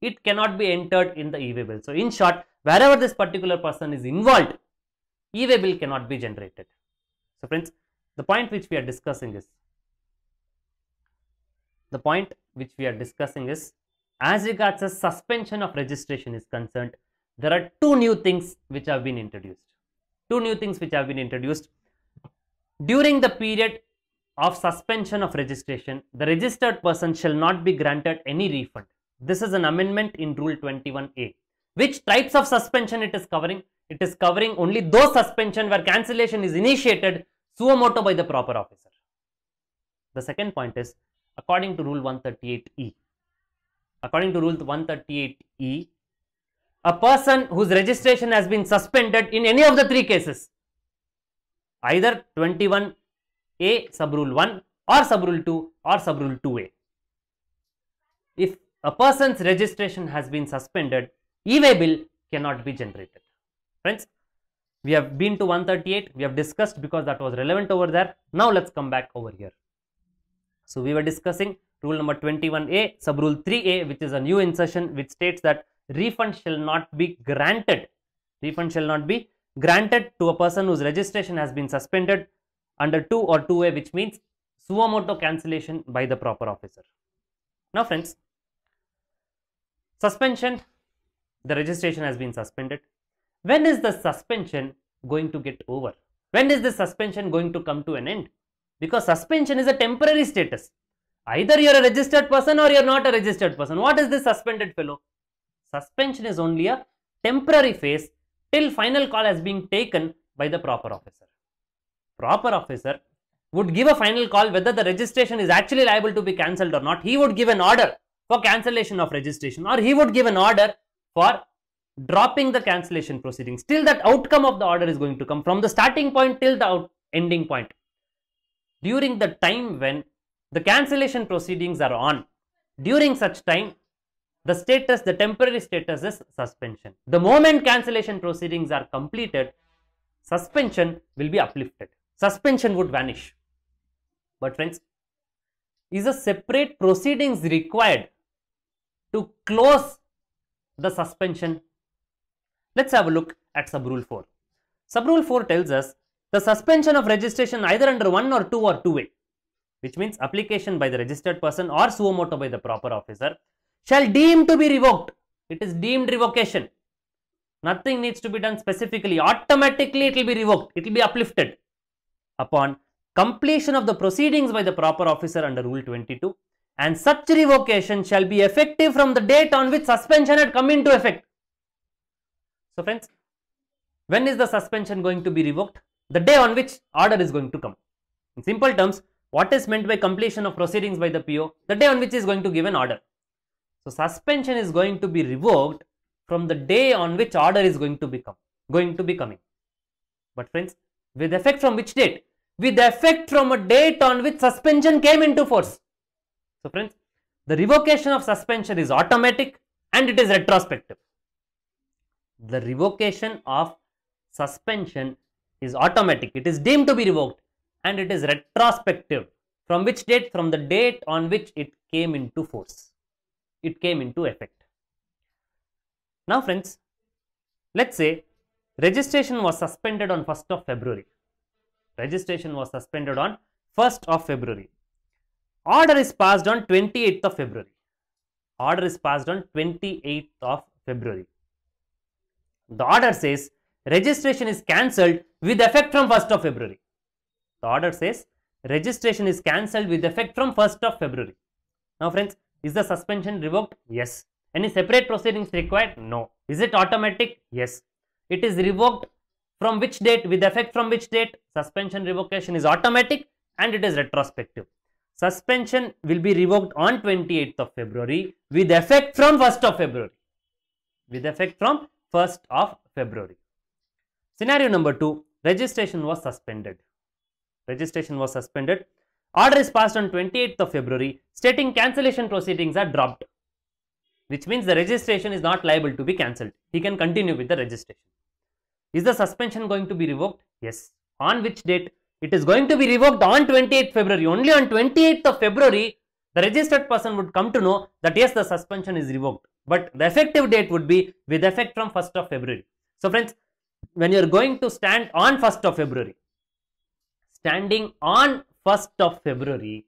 entered in the E-Way bill. So in short, wherever this particular person is involved, E-Way bill cannot be generated. So friends, the point which we are discussing is, as regards the suspension of registration is concerned, there are 2 new things which have been introduced. During the period of suspension of registration, the registered person shall not be granted any refund. This is an amendment in Rule 21A. Which types of suspension it is covering? It is covering only those suspension where cancellation is initiated suo motu by the proper officer. The second point is, according to Rule 138E, a person whose registration has been suspended in any of the 3 cases, either 21A sub rule 1 or sub rule 2 or sub rule 2A. If a person's registration has been suspended, E-Way bill cannot be generated. Friends, we have been to 138, we have discussed because that was relevant over there. Now let's come back over here. So we were discussing rule number 21A, sub rule 3A, which is a new insertion which states that refund shall not be granted. Refund shall not be granted to a person whose registration has been suspended under 2 or 2A, which means suo motu cancellation by the proper officer. Now friends, suspension, the registration has been suspended. When is the suspension going to get over? When is the suspension going to come to an end? Because suspension is a temporary status. Either you are a registered person or you are not a registered person. What is this suspended fellow? Suspension is only a temporary phase till final call has been taken by the proper officer. Proper officer would give a final call whether the registration is actually liable to be cancelled or not. He would give an order for cancellation of registration, or he would give an order for dropping the cancellation proceedings. Till that outcome of the order is going to come from the starting point till the ending point. During the time when the cancellation proceedings are on, during such time, the status, the temporary status is suspension. The moment cancellation proceedings are completed, suspension will be uplifted. Suspension would vanish. But friends, is a separate proceedings required to close the suspension? Let's have a look at sub-rule 4. Sub-rule 4 tells us the suspension of registration either under 1 or 2 or 2A, which means application by the registered person or suo motu by the proper officer, shall deem to be revoked. It is deemed revocation. Nothing needs to be done specifically. Automatically it will be revoked. It will be uplifted upon completion of the proceedings by the proper officer under Rule 22, and such revocation shall be effective from the date on which suspension had come into effect. So friends, when is the suspension going to be revoked? The day on which order is going to come. In simple terms, what is meant by completion of proceedings by the PO? The day on which is going to give an order. So suspension is going to be revoked from the day on which order is going to be coming. But friends, with effect from which date? With effect from a date on which suspension came into force. So friends, the revocation of suspension is automatic and it is retrospective. The revocation of suspension is automatic. It is deemed to be revoked and it is retrospective. From which date? From the date on which it came into force. It came into effect. Now friends, let's say registration was suspended on 1st of February. Registration was suspended on 1st of February. Order is passed on 28th of February. Order is passed on 28th of February. The order says registration is cancelled with effect from 1st of February. The order says registration is cancelled with effect from 1st of February. Now friends, is the suspension revoked? Yes. Any separate proceedings required? No. Is it automatic? Yes. It is revoked from which date? With effect from which date? Suspension revocation is automatic and it is retrospective. Suspension will be revoked on 28th of February with effect from 1st of February. With effect from 1st of February. Scenario number 2, registration was suspended. Registration was suspended. Order is passed on 28th of February stating cancellation proceedings are dropped, which means the registration is not liable to be cancelled. He can continue with the registration. Is the suspension going to be revoked? Yes. On which date? It is going to be revoked on 28th February. Only on 28th of February, the registered person would come to know that yes, the suspension is revoked. But the effective date would be with effect from 1st of February. So friends, when you are going to stand on 1st of February, standing on 1st of February,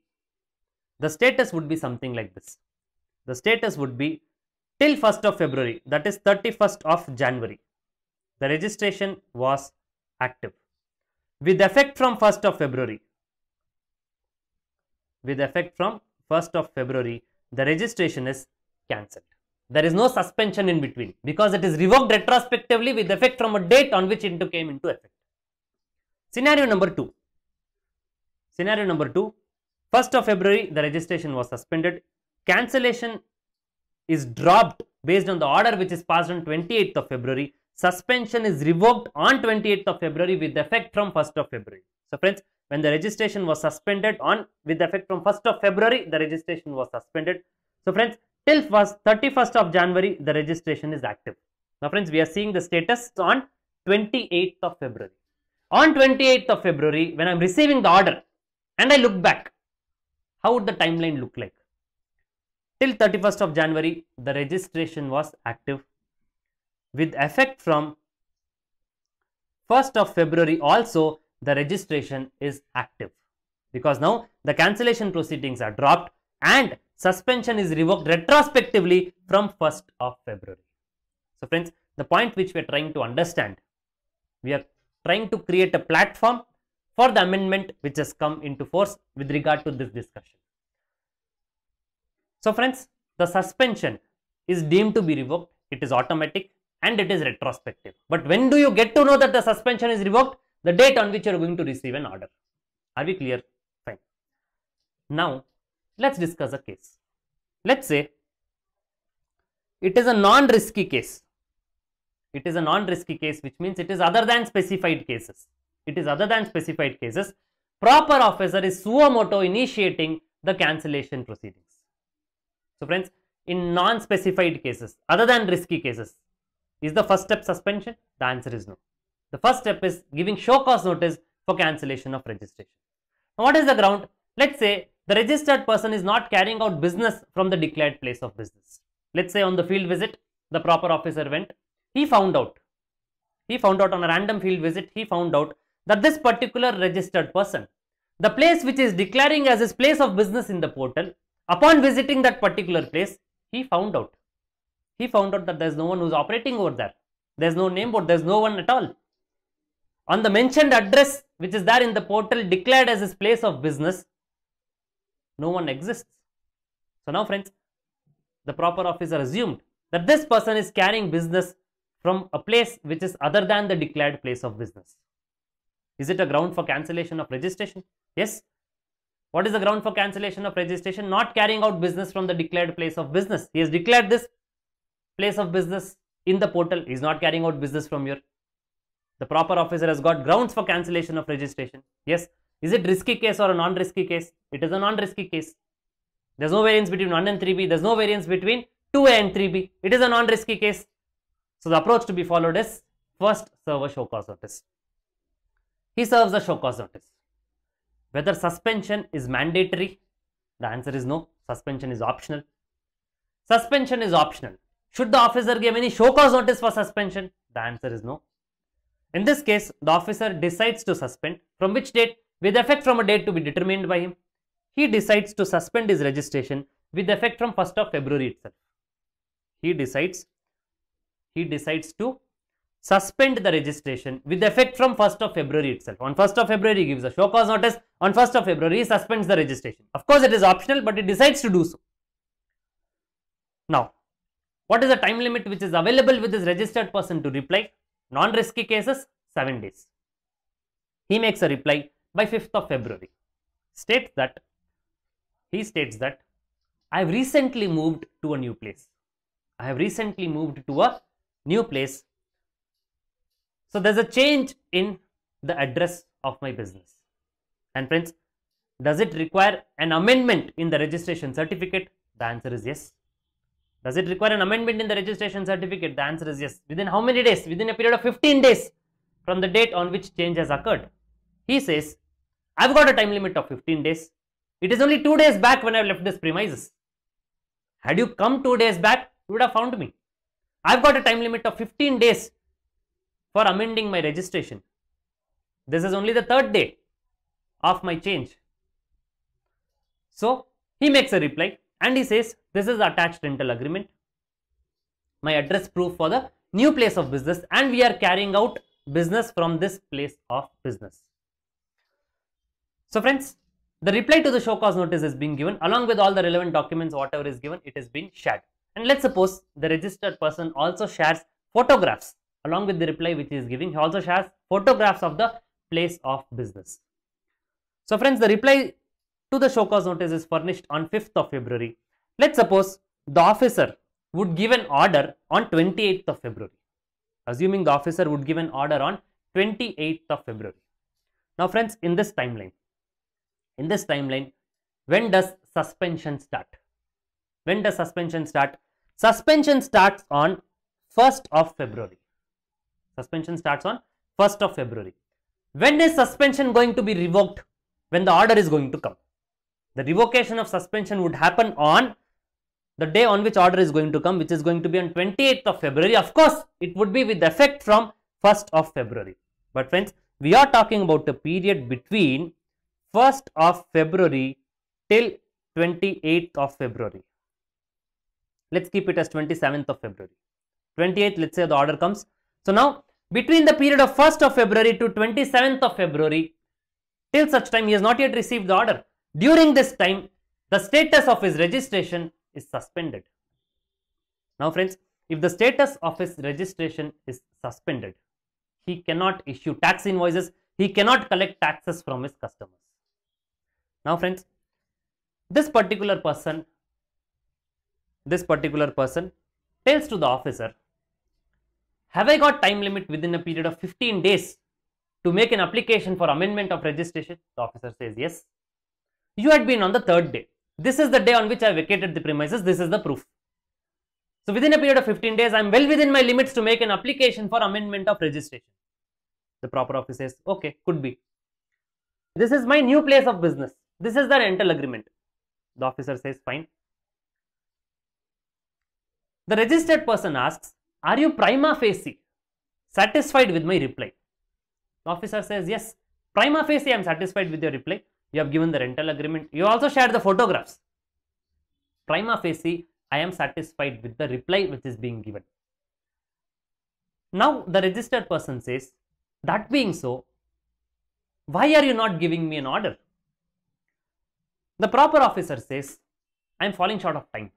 the status would be something like this. The status would be till 1st of February, that is 31st of January. The registration was active. With effect from 1st of February, with effect from 1st of February, the registration is cancelled. There is no suspension in between because it is revoked retrospectively with effect from a date on which it came into effect. Scenario number 2. Scenario number 2. 1st of February, the registration was suspended. Cancellation is dropped based on the order which is passed on 28th of February. Suspension is revoked on 28th of February with effect from 1st of February. So friends, when the registration was suspended on with effect from 1st of February, the registration was suspended. So friends, till 31st of January, the registration is active. Now friends, we are seeing the status on 28th of February. On 28th of February, when I am receiving the order and I look back, how would the timeline look like? Till 31st of January, the registration was active. With effect from 1st of February also, the registration is active. Because now the cancellation proceedings are dropped and suspension is revoked retrospectively from 1st of February. So friends, the point which we are trying to understand, we are trying to create a platform for the amendment which has come into force with regard to this discussion. So friends, the suspension is deemed to be revoked it is automatic, and it is retrospective. But when do you get to know that the suspension is revoked? The date on which you are going to receive an order. Are we clear? Fine. Now, let's discuss a case. Let's say it is a non-risky case. It is a non-risky case, which means it is other than specified cases. It is other than specified cases. Proper officer is suo motu initiating the cancellation proceedings. So friends, in non-specified cases, other than risky cases, is the first step suspension? The answer is no. The first step is giving show cause notice for cancellation of registration. Now, what is the ground? Let's say the registered person is not carrying out business from the declared place of business. Let's say on the field visit, the proper officer went. He found out on a random field visit, he found out that this particular registered person, the place which is declaring as his place of business in the portal, upon visiting that particular place, he found out that there is no one who is operating over there. There is no name board, there is no one at all. On the mentioned address which is there in the portal declared as his place of business, no one exists. So now friends, the proper officer assumed that this person is carrying business from a place which is other than the declared place of business. Is it a ground for cancellation of registration? Yes. What is the ground for cancellation of registration? Not carrying out business from the declared place of business. He has declared this place of business in the portal. He is not carrying out business from here. The proper officer has got grounds for cancellation of registration. Yes. Is it risky case or a non-risky case? It is a non-risky case. There is no variance between 1 and 3B. There is no variance between 2A and 3B. It is a non-risky case. So the approach to be followed is first serve a show cause notice. He serves a show cause notice. Whether suspension is mandatory? The answer is no. Suspension is optional. Suspension is optional. Should the officer give any show cause notice for suspension? The answer is no. In this case, the officer decides to suspend. From which date? With effect from a date to be determined by him. He decides to suspend his registration with effect from 1st of February itself. He decides to suspend the registration with effect from 1st of February itself. On 1st of February, he gives a show cause notice. On 1st of February, he suspends the registration. Of course, it is optional, but he decides to do so. Now, what is the time limit which is available with this registered person to reply? Non-risky cases, 7 days. He makes a reply by 5th of February. He states that I have recently moved to a new place. So there's a change in the address of my business. And friends, does it require an amendment in the registration certificate? The answer is yes. Does it require an amendment in the registration certificate? The answer is yes. Within how many days? Within a period of 15 days from the date on which change has occurred. He says, I've got a time limit of 15 days. It is only 2 days back when I left this premises. Had you come 2 days back, you would have found me. I've got a time limit of 15 days for amending my registration. This is only the 3rd day of my change. So he makes a reply and he says, this is attached rental agreement, my address proof for the new place of business, and we are carrying out business from this place of business. So friends, the reply to the show cause notice is being given along with all the relevant documents, whatever is given, it is being shared. And let's suppose the registered person also shares photographs along with the reply which he is giving. He also shares photographs of the place of business. So friends, the reply to the show cause notice is furnished on 5th of February. Let's suppose the officer would give an order on 28th of February. Assuming the officer would give an order on 28th of February. Now friends, in this timeline, when does suspension start? When does suspension start? Suspension starts on 1st of February. Suspension starts on 1st of February. When is suspension going to be revoked? When the order is going to come. The revocation of suspension would happen on the day on which order is going to come, which is going to be on 28th of February. Of course, it would be with effect from 1st of February. But friends, we are talking about a period between 1st of February till 28th of February. Let's keep it as 27th of February. 28th, let's say the order comes. So now, between the period of 1st of February to 27th of February, till such time he has not yet received the order. During this time, the status of his registration is suspended. Now friends, if the status of his registration is suspended, he cannot issue tax invoices, he cannot collect taxes from his customers. Now friends, this particular person tells to the officer, have I got time limit within a period of 15 days to make an application for amendment of registration? The officer says yes. You had been on the third day. This is the day on which I vacated the premises. This is the proof. So within a period of 15 days, I am well within my limits to make an application for amendment of registration. The proper officer says, okay, could be. This is my new place of business. This is the rental agreement. The officer says, fine. The registered person asks, are you prima facie satisfied with my reply? The officer says, yes, prima facie I am satisfied with your reply. You have given the rental agreement. You also shared the photographs. Prima facie I am satisfied with the reply which is being given. Now the registered person says, that being so, why are you not giving me an order? The proper officer says, I am falling short of time.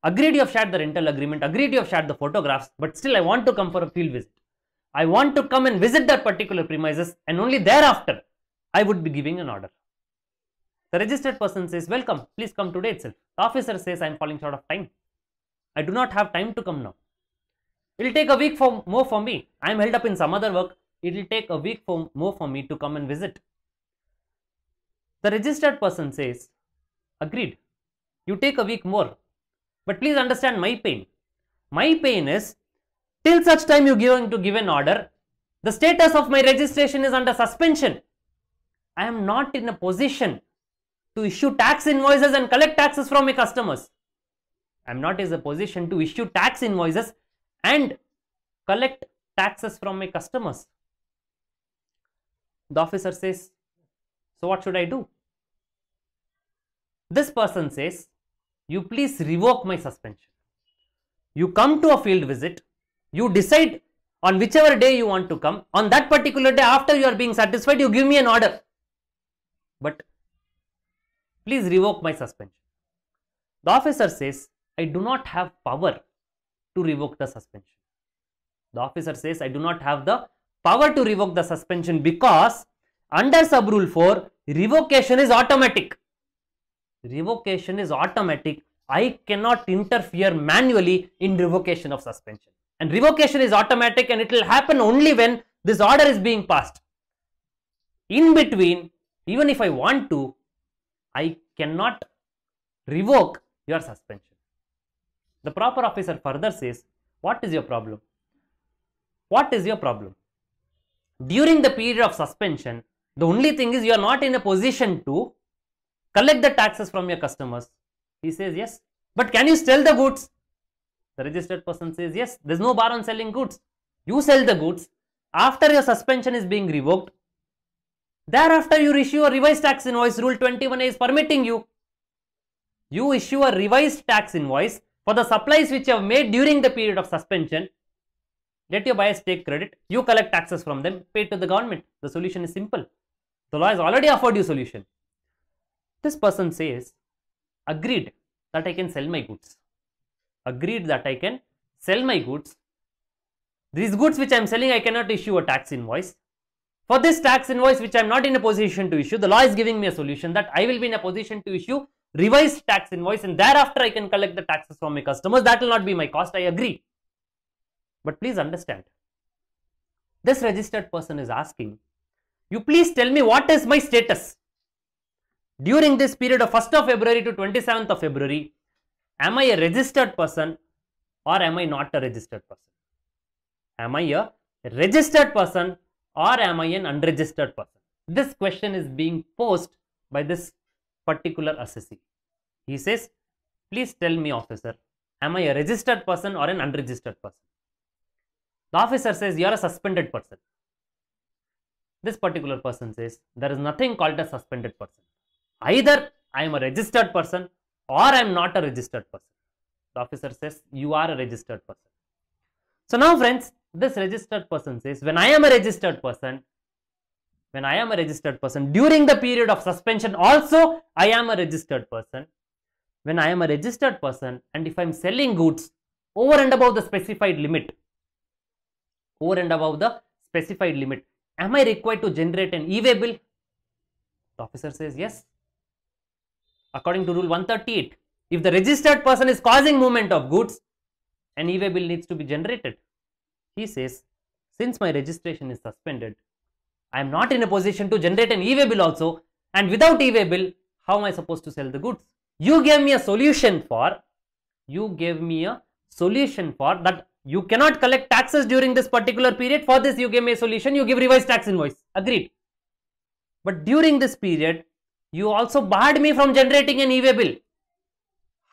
Agreed, you have shared the rental agreement, agreed, you have shared the photographs, but still I want to come for a field visit. I want to come and visit that particular premises, and only thereafter I would be giving an order. The registered person says, welcome, please come today itself. The officer says, I am falling short of time. I do not have time to come now. It will take a week more for me. I am held up in some other work. It will take a week more for me to come and visit. The registered person says, agreed, you take a week more. But please understand my pain. My pain is, till such time you are going to give an order, the status of my registration is under suspension. I am not in a position to issue tax invoices and collect taxes from my customers. I am not in a position to issue tax invoices and collect taxes from my customers. The officer says, so what should I do? This person says, you please revoke my suspension. You come to a field visit, you decide on whichever day you want to come. On that particular day, after you are being satisfied, you give me an order. But please revoke my suspension. The officer says, I do not have power to revoke the suspension. The officer says, I do not have the power to revoke the suspension because under sub rule 4, revocation is automatic. Revocation is automatic. I cannot interfere manually in revocation of suspension. And revocation is automatic and it will happen only when this order is being passed. In between, even if I want to, I cannot revoke your suspension. The proper officer further says, what is your problem? What is your problem? During the period of suspension, the only thing is you are not in a position to collect the taxes from your customers. He says, yes. But can you sell the goods? The registered person says, yes. There is no bar on selling goods. You sell the goods. After your suspension is being revoked, thereafter you issue a revised tax invoice. Rule 21A is permitting you. You issue a revised tax invoice for the supplies which you have made during the period of suspension. Let your buyers take credit. You collect taxes from them, pay to the government. The solution is simple. The law has already offered you solution. This person says, agreed that I can sell my goods. Agreed that I can sell my goods. These goods which I am selling, I cannot issue a tax invoice. For this tax invoice which I am not in a position to issue, the law is giving me a solution that I will be in a position to issue revised tax invoice and thereafter I can collect the taxes from my customers. That will not be my cost. I agree. But please understand, this registered person is asking, you please tell me what is my status. During this period of 1st of February to 27th of February, am I a registered person or am I not a registered person? Am I a registered person or am I an unregistered person? This question is being posed by this particular assessee. He says, please tell me, officer, am I a registered person or an unregistered person? The officer says, you are a suspended person. This particular person says, there is nothing called a suspended person. Either I am a registered person or I am not a registered person. The officer says, you are a registered person. So now friends, this registered person says, when I am a registered person, during the period of suspension also I am a registered person. When I am a registered person and if I am selling goods, over and above the specified limit, over and above the specified limit, am I required to generate an e-way bill? The officer says yes. According to rule 138, if the registered person is causing movement of goods, an e-way bill needs to be generated. He says, since my registration is suspended, I am not in a position to generate an e-way bill also, and without e-way bill, how am I supposed to sell the goods? You gave me a solution for that you cannot collect taxes during this particular period. For this, you gave me a solution, you give revised tax invoice. Agreed. But during this period, you also barred me from generating an e-way bill.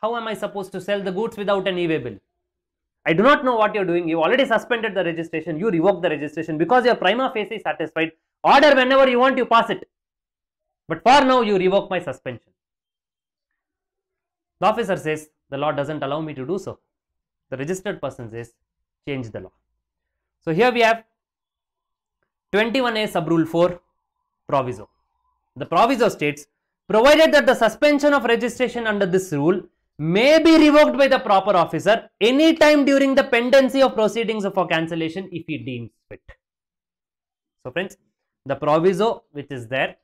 How am I supposed to sell the goods without an e-way bill? I do not know what you're doing. You already suspended the registration. You revoked the registration because you're prima facie satisfied. Order whenever you want, you pass it. But for now, you revoke my suspension. The officer says, the law doesn't allow me to do so. The registered person says, change the law. So here we have 21A sub-rule 4 proviso. The proviso states, provided that the suspension of registration under this rule may be revoked by the proper officer any time during the pendency of proceedings for cancellation if he deems fit. So friends, the proviso which is there,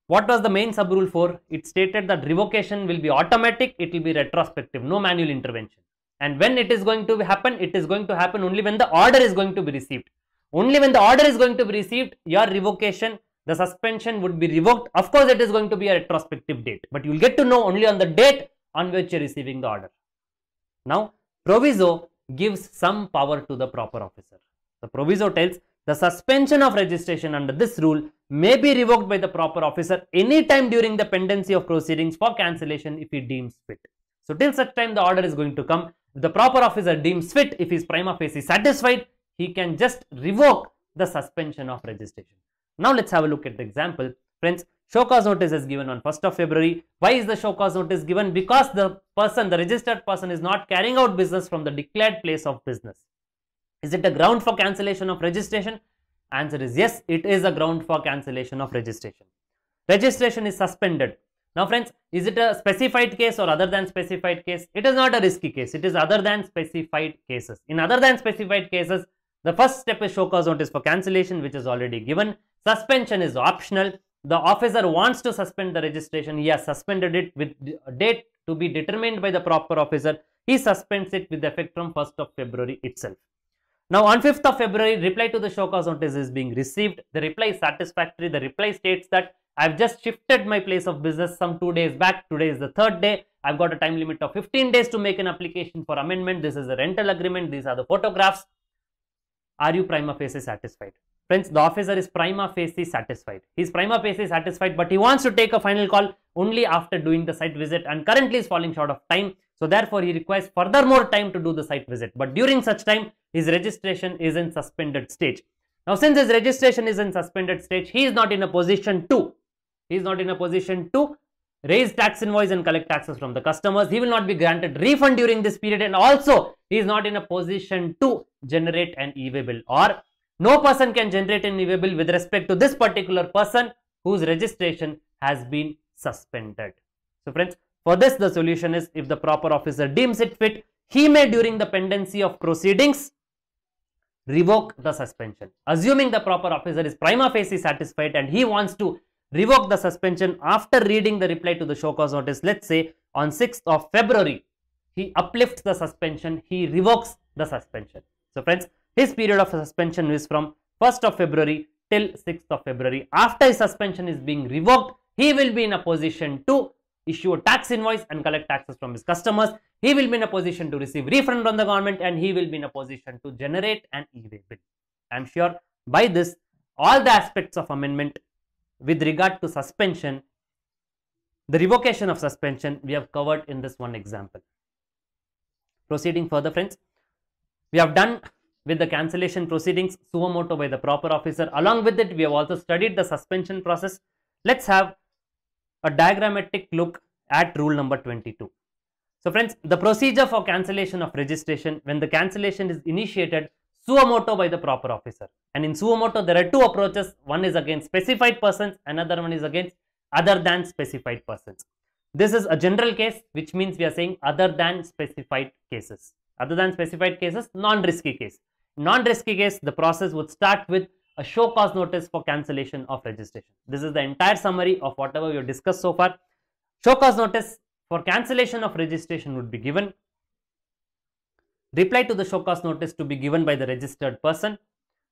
what was the main sub-rule 4? It stated that revocation will be automatic, it will be retrospective, no manual intervention. And when it is going to happen, it is going to happen only when the order is going to be received. Only when the order is going to be received, your revocation, the suspension would be revoked. Of course, it is going to be a retrospective date, but you will get to know only on the date on which you are receiving the order. Now, proviso gives some power to the proper officer. The proviso tells the suspension of registration under this rule may be revoked by the proper officer anytime during the pendency of proceedings for cancellation if he deems fit. So, till such time the order is going to come, if the proper officer deems fit, if he is prima facie satisfied, he can just revoke the suspension of registration. Now, let's have a look at the example. Friends, show cause notice is given on 1st of February. Why is the show cause notice given? Because the registered person is not carrying out business from the declared place of business. Is it a ground for cancellation of registration? Answer is yes, it is a ground for cancellation of registration. Registration is suspended. Now friends, is it a specified case or other than specified case? It is not a risky case. It is other than specified cases. In other than specified cases, the first step is show cause notice for cancellation, which is already given. Suspension is optional. The officer wants to suspend the registration. He has suspended it with a date to be determined by the proper officer. He suspends it with effect from 1st of February itself. Now on 5th of February, reply to the show cause notice is being received. The reply is satisfactory. The reply states that I've just shifted my place of business some 2 days back. Today is the 3rd day. I've got a time limit of 15 days to make an application for amendment. This is the rental agreement. These are the photographs. Are you prima facie satisfied? Friends, the officer is prima facie satisfied. He is prima facie satisfied, but he wants to take a final call only after doing the site visit and currently is falling short of time. So therefore, he requires further more time to do the site visit. But during such time, his registration is in suspended stage. Now, since his registration is in suspended stage, he is not in a position to raise tax invoice and collect taxes from the customers. He will not be granted refund during this period, and also he is not in a position to generate an e-way bill, or no person can generate an e-way bill with respect to this particular person whose registration has been suspended. So friends, for this the solution is, if the proper officer deems it fit, he may during the pendency of proceedings revoke the suspension. Assuming the proper officer is prima facie satisfied and he wants to revoke the suspension after reading the reply to the show cause notice, let's say on 6th of February, he uplifts the suspension, he revokes the suspension. So friends, his period of suspension is from 1st of February till 6th of February. After his suspension is being revoked, he will be in a position to issue a tax invoice and collect taxes from his customers. He will be in a position to receive refund from the government, and he will be in a position to generate an e-way bill. I am sure by this, all the aspects of amendment with regard to suspension, the revocation of suspension, we have covered in this one example. Proceeding further, friends, we have done with the cancellation proceedings suo motu by the proper officer. Along with it, we have also studied the suspension process. Let's have a diagrammatic look at rule number 22. So friends, the procedure for cancellation of registration, when the cancellation is initiated suo motu by the proper officer, and in suo motu there are two approaches. One is against specified persons, another one is against other than specified persons. This is a general case, which means we are saying other than specified cases. Other than specified cases, non-risky case. Non-risky case, the process would start with a show cause notice for cancellation of registration. This is the entire summary of whatever we have discussed so far. Show cause notice for cancellation of registration would be given. Reply to the show cause notice to be given by the registered person.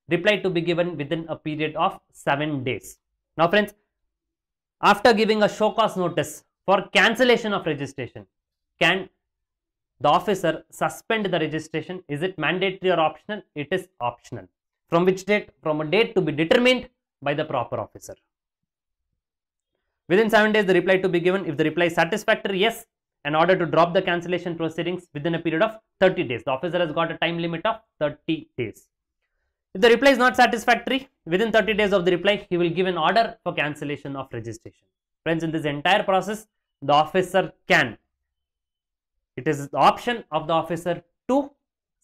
Reply to be given within a period of 7 days. Now friends, after giving a show cause notice for cancellation of registration, can the officer suspend the registration? Is it mandatory or optional? It is optional. From which date? From a date to be determined by the proper officer. Within 7 days, the reply to be given. If the reply is satisfactory, yes, an order to drop the cancellation proceedings within a period of 30 days. The officer has got a time limit of 30 days. If the reply is not satisfactory, within 30 days of the reply, he will give an order for cancellation of registration. Friends, in this entire process, the officer can. It is the option of the officer to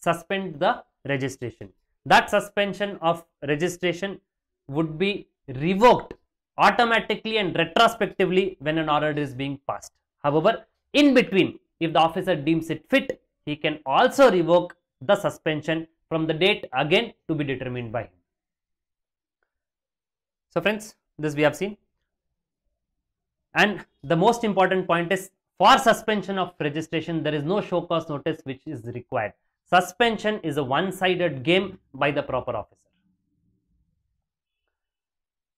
suspend the registration. That suspension of registration would be revoked automatically and retrospectively when an order is being passed. However, in between, if the officer deems it fit, he can also revoke the suspension from the date again to be determined by him. So friends, this we have seen. And the most important point is, for suspension of registration, there is no show cause notice which is required. Suspension is a one-sided game by the proper officer.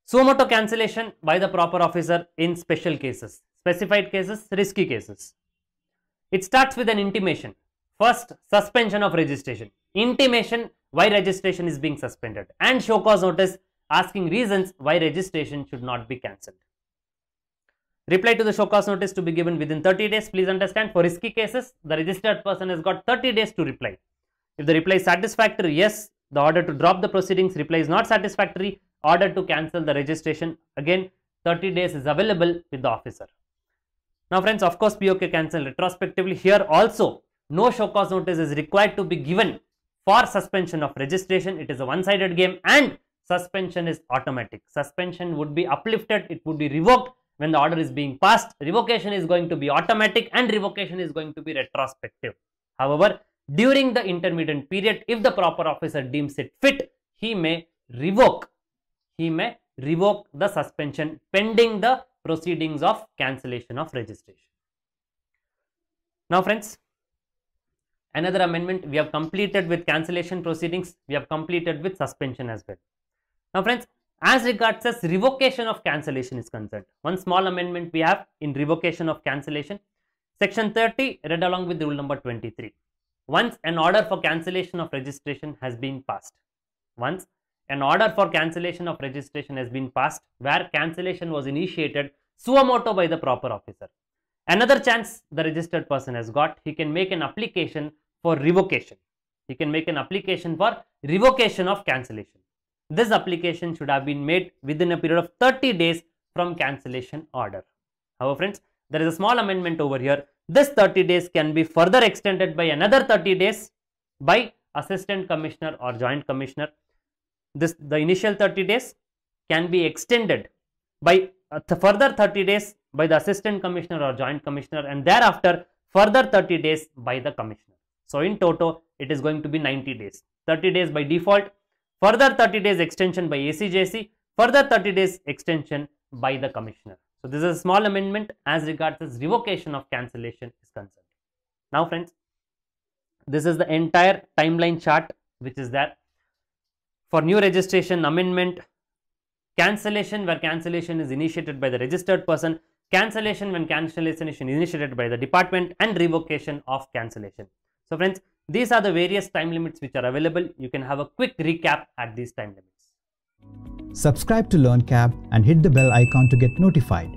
Suo motu cancellation by the proper officer in special cases, specified cases, risky cases. It starts with an intimation. First, suspension of registration. Intimation why registration is being suspended, and show cause notice asking reasons why registration should not be cancelled. Reply to the show cause notice to be given within 30 days. Please understand, for risky cases, the registered person has got 30 days to reply. If the reply is satisfactory, yes, the order to drop the proceedings. Reply is not satisfactory, order to cancel the registration. Again, 30 days is available with the officer. Now friends, of course, POK cancel retrospectively. Here also, no show cause notice is required to be given for suspension of registration. It is a one-sided game and suspension is automatic. Suspension would be uplifted, it would be revoked when the order is being passed. Revocation is going to be automatic and revocation is going to be retrospective. However, during the intermediate period, if the proper officer deems it fit, he may revoke the suspension pending the proceedings of cancellation of registration. Now friends, another amendment we have completed with cancellation proceedings, we have completed with suspension as well. Now friends, as regards as revocation of cancellation is concerned, one small amendment we have in revocation of cancellation. Section 30 read along with rule number 23. Once an order for cancellation of registration has been passed, where cancellation was initiated suo motu by the proper officer, another chance the registered person has got, he can make an application for revocation. He can make an application for revocation of cancellation. This application should have been made within a period of 30 days from cancellation order. However friends, there is a small amendment over here. This 30 days can be further extended by another 30 days by assistant commissioner or joint commissioner. The initial 30 days can be extended by further 30 days by the assistant commissioner or joint commissioner, and thereafter further 30 days by the commissioner. So in total, it is going to be 90 days. 30 days by default, further 30 days extension by ACJC, further 30 days extension by the commissioner. So this is a small amendment as regards as revocation of cancellation is concerned. Now friends, this is the entire timeline chart which is there. For new registration, amendment, cancellation where cancellation is initiated by the registered person, cancellation when cancellation is initiated by the department, and revocation of cancellation. So friends, these are the various time limits which are available. You can have a quick recap at these time limits. Subscribe to LearnCap and hit the bell icon to get notified.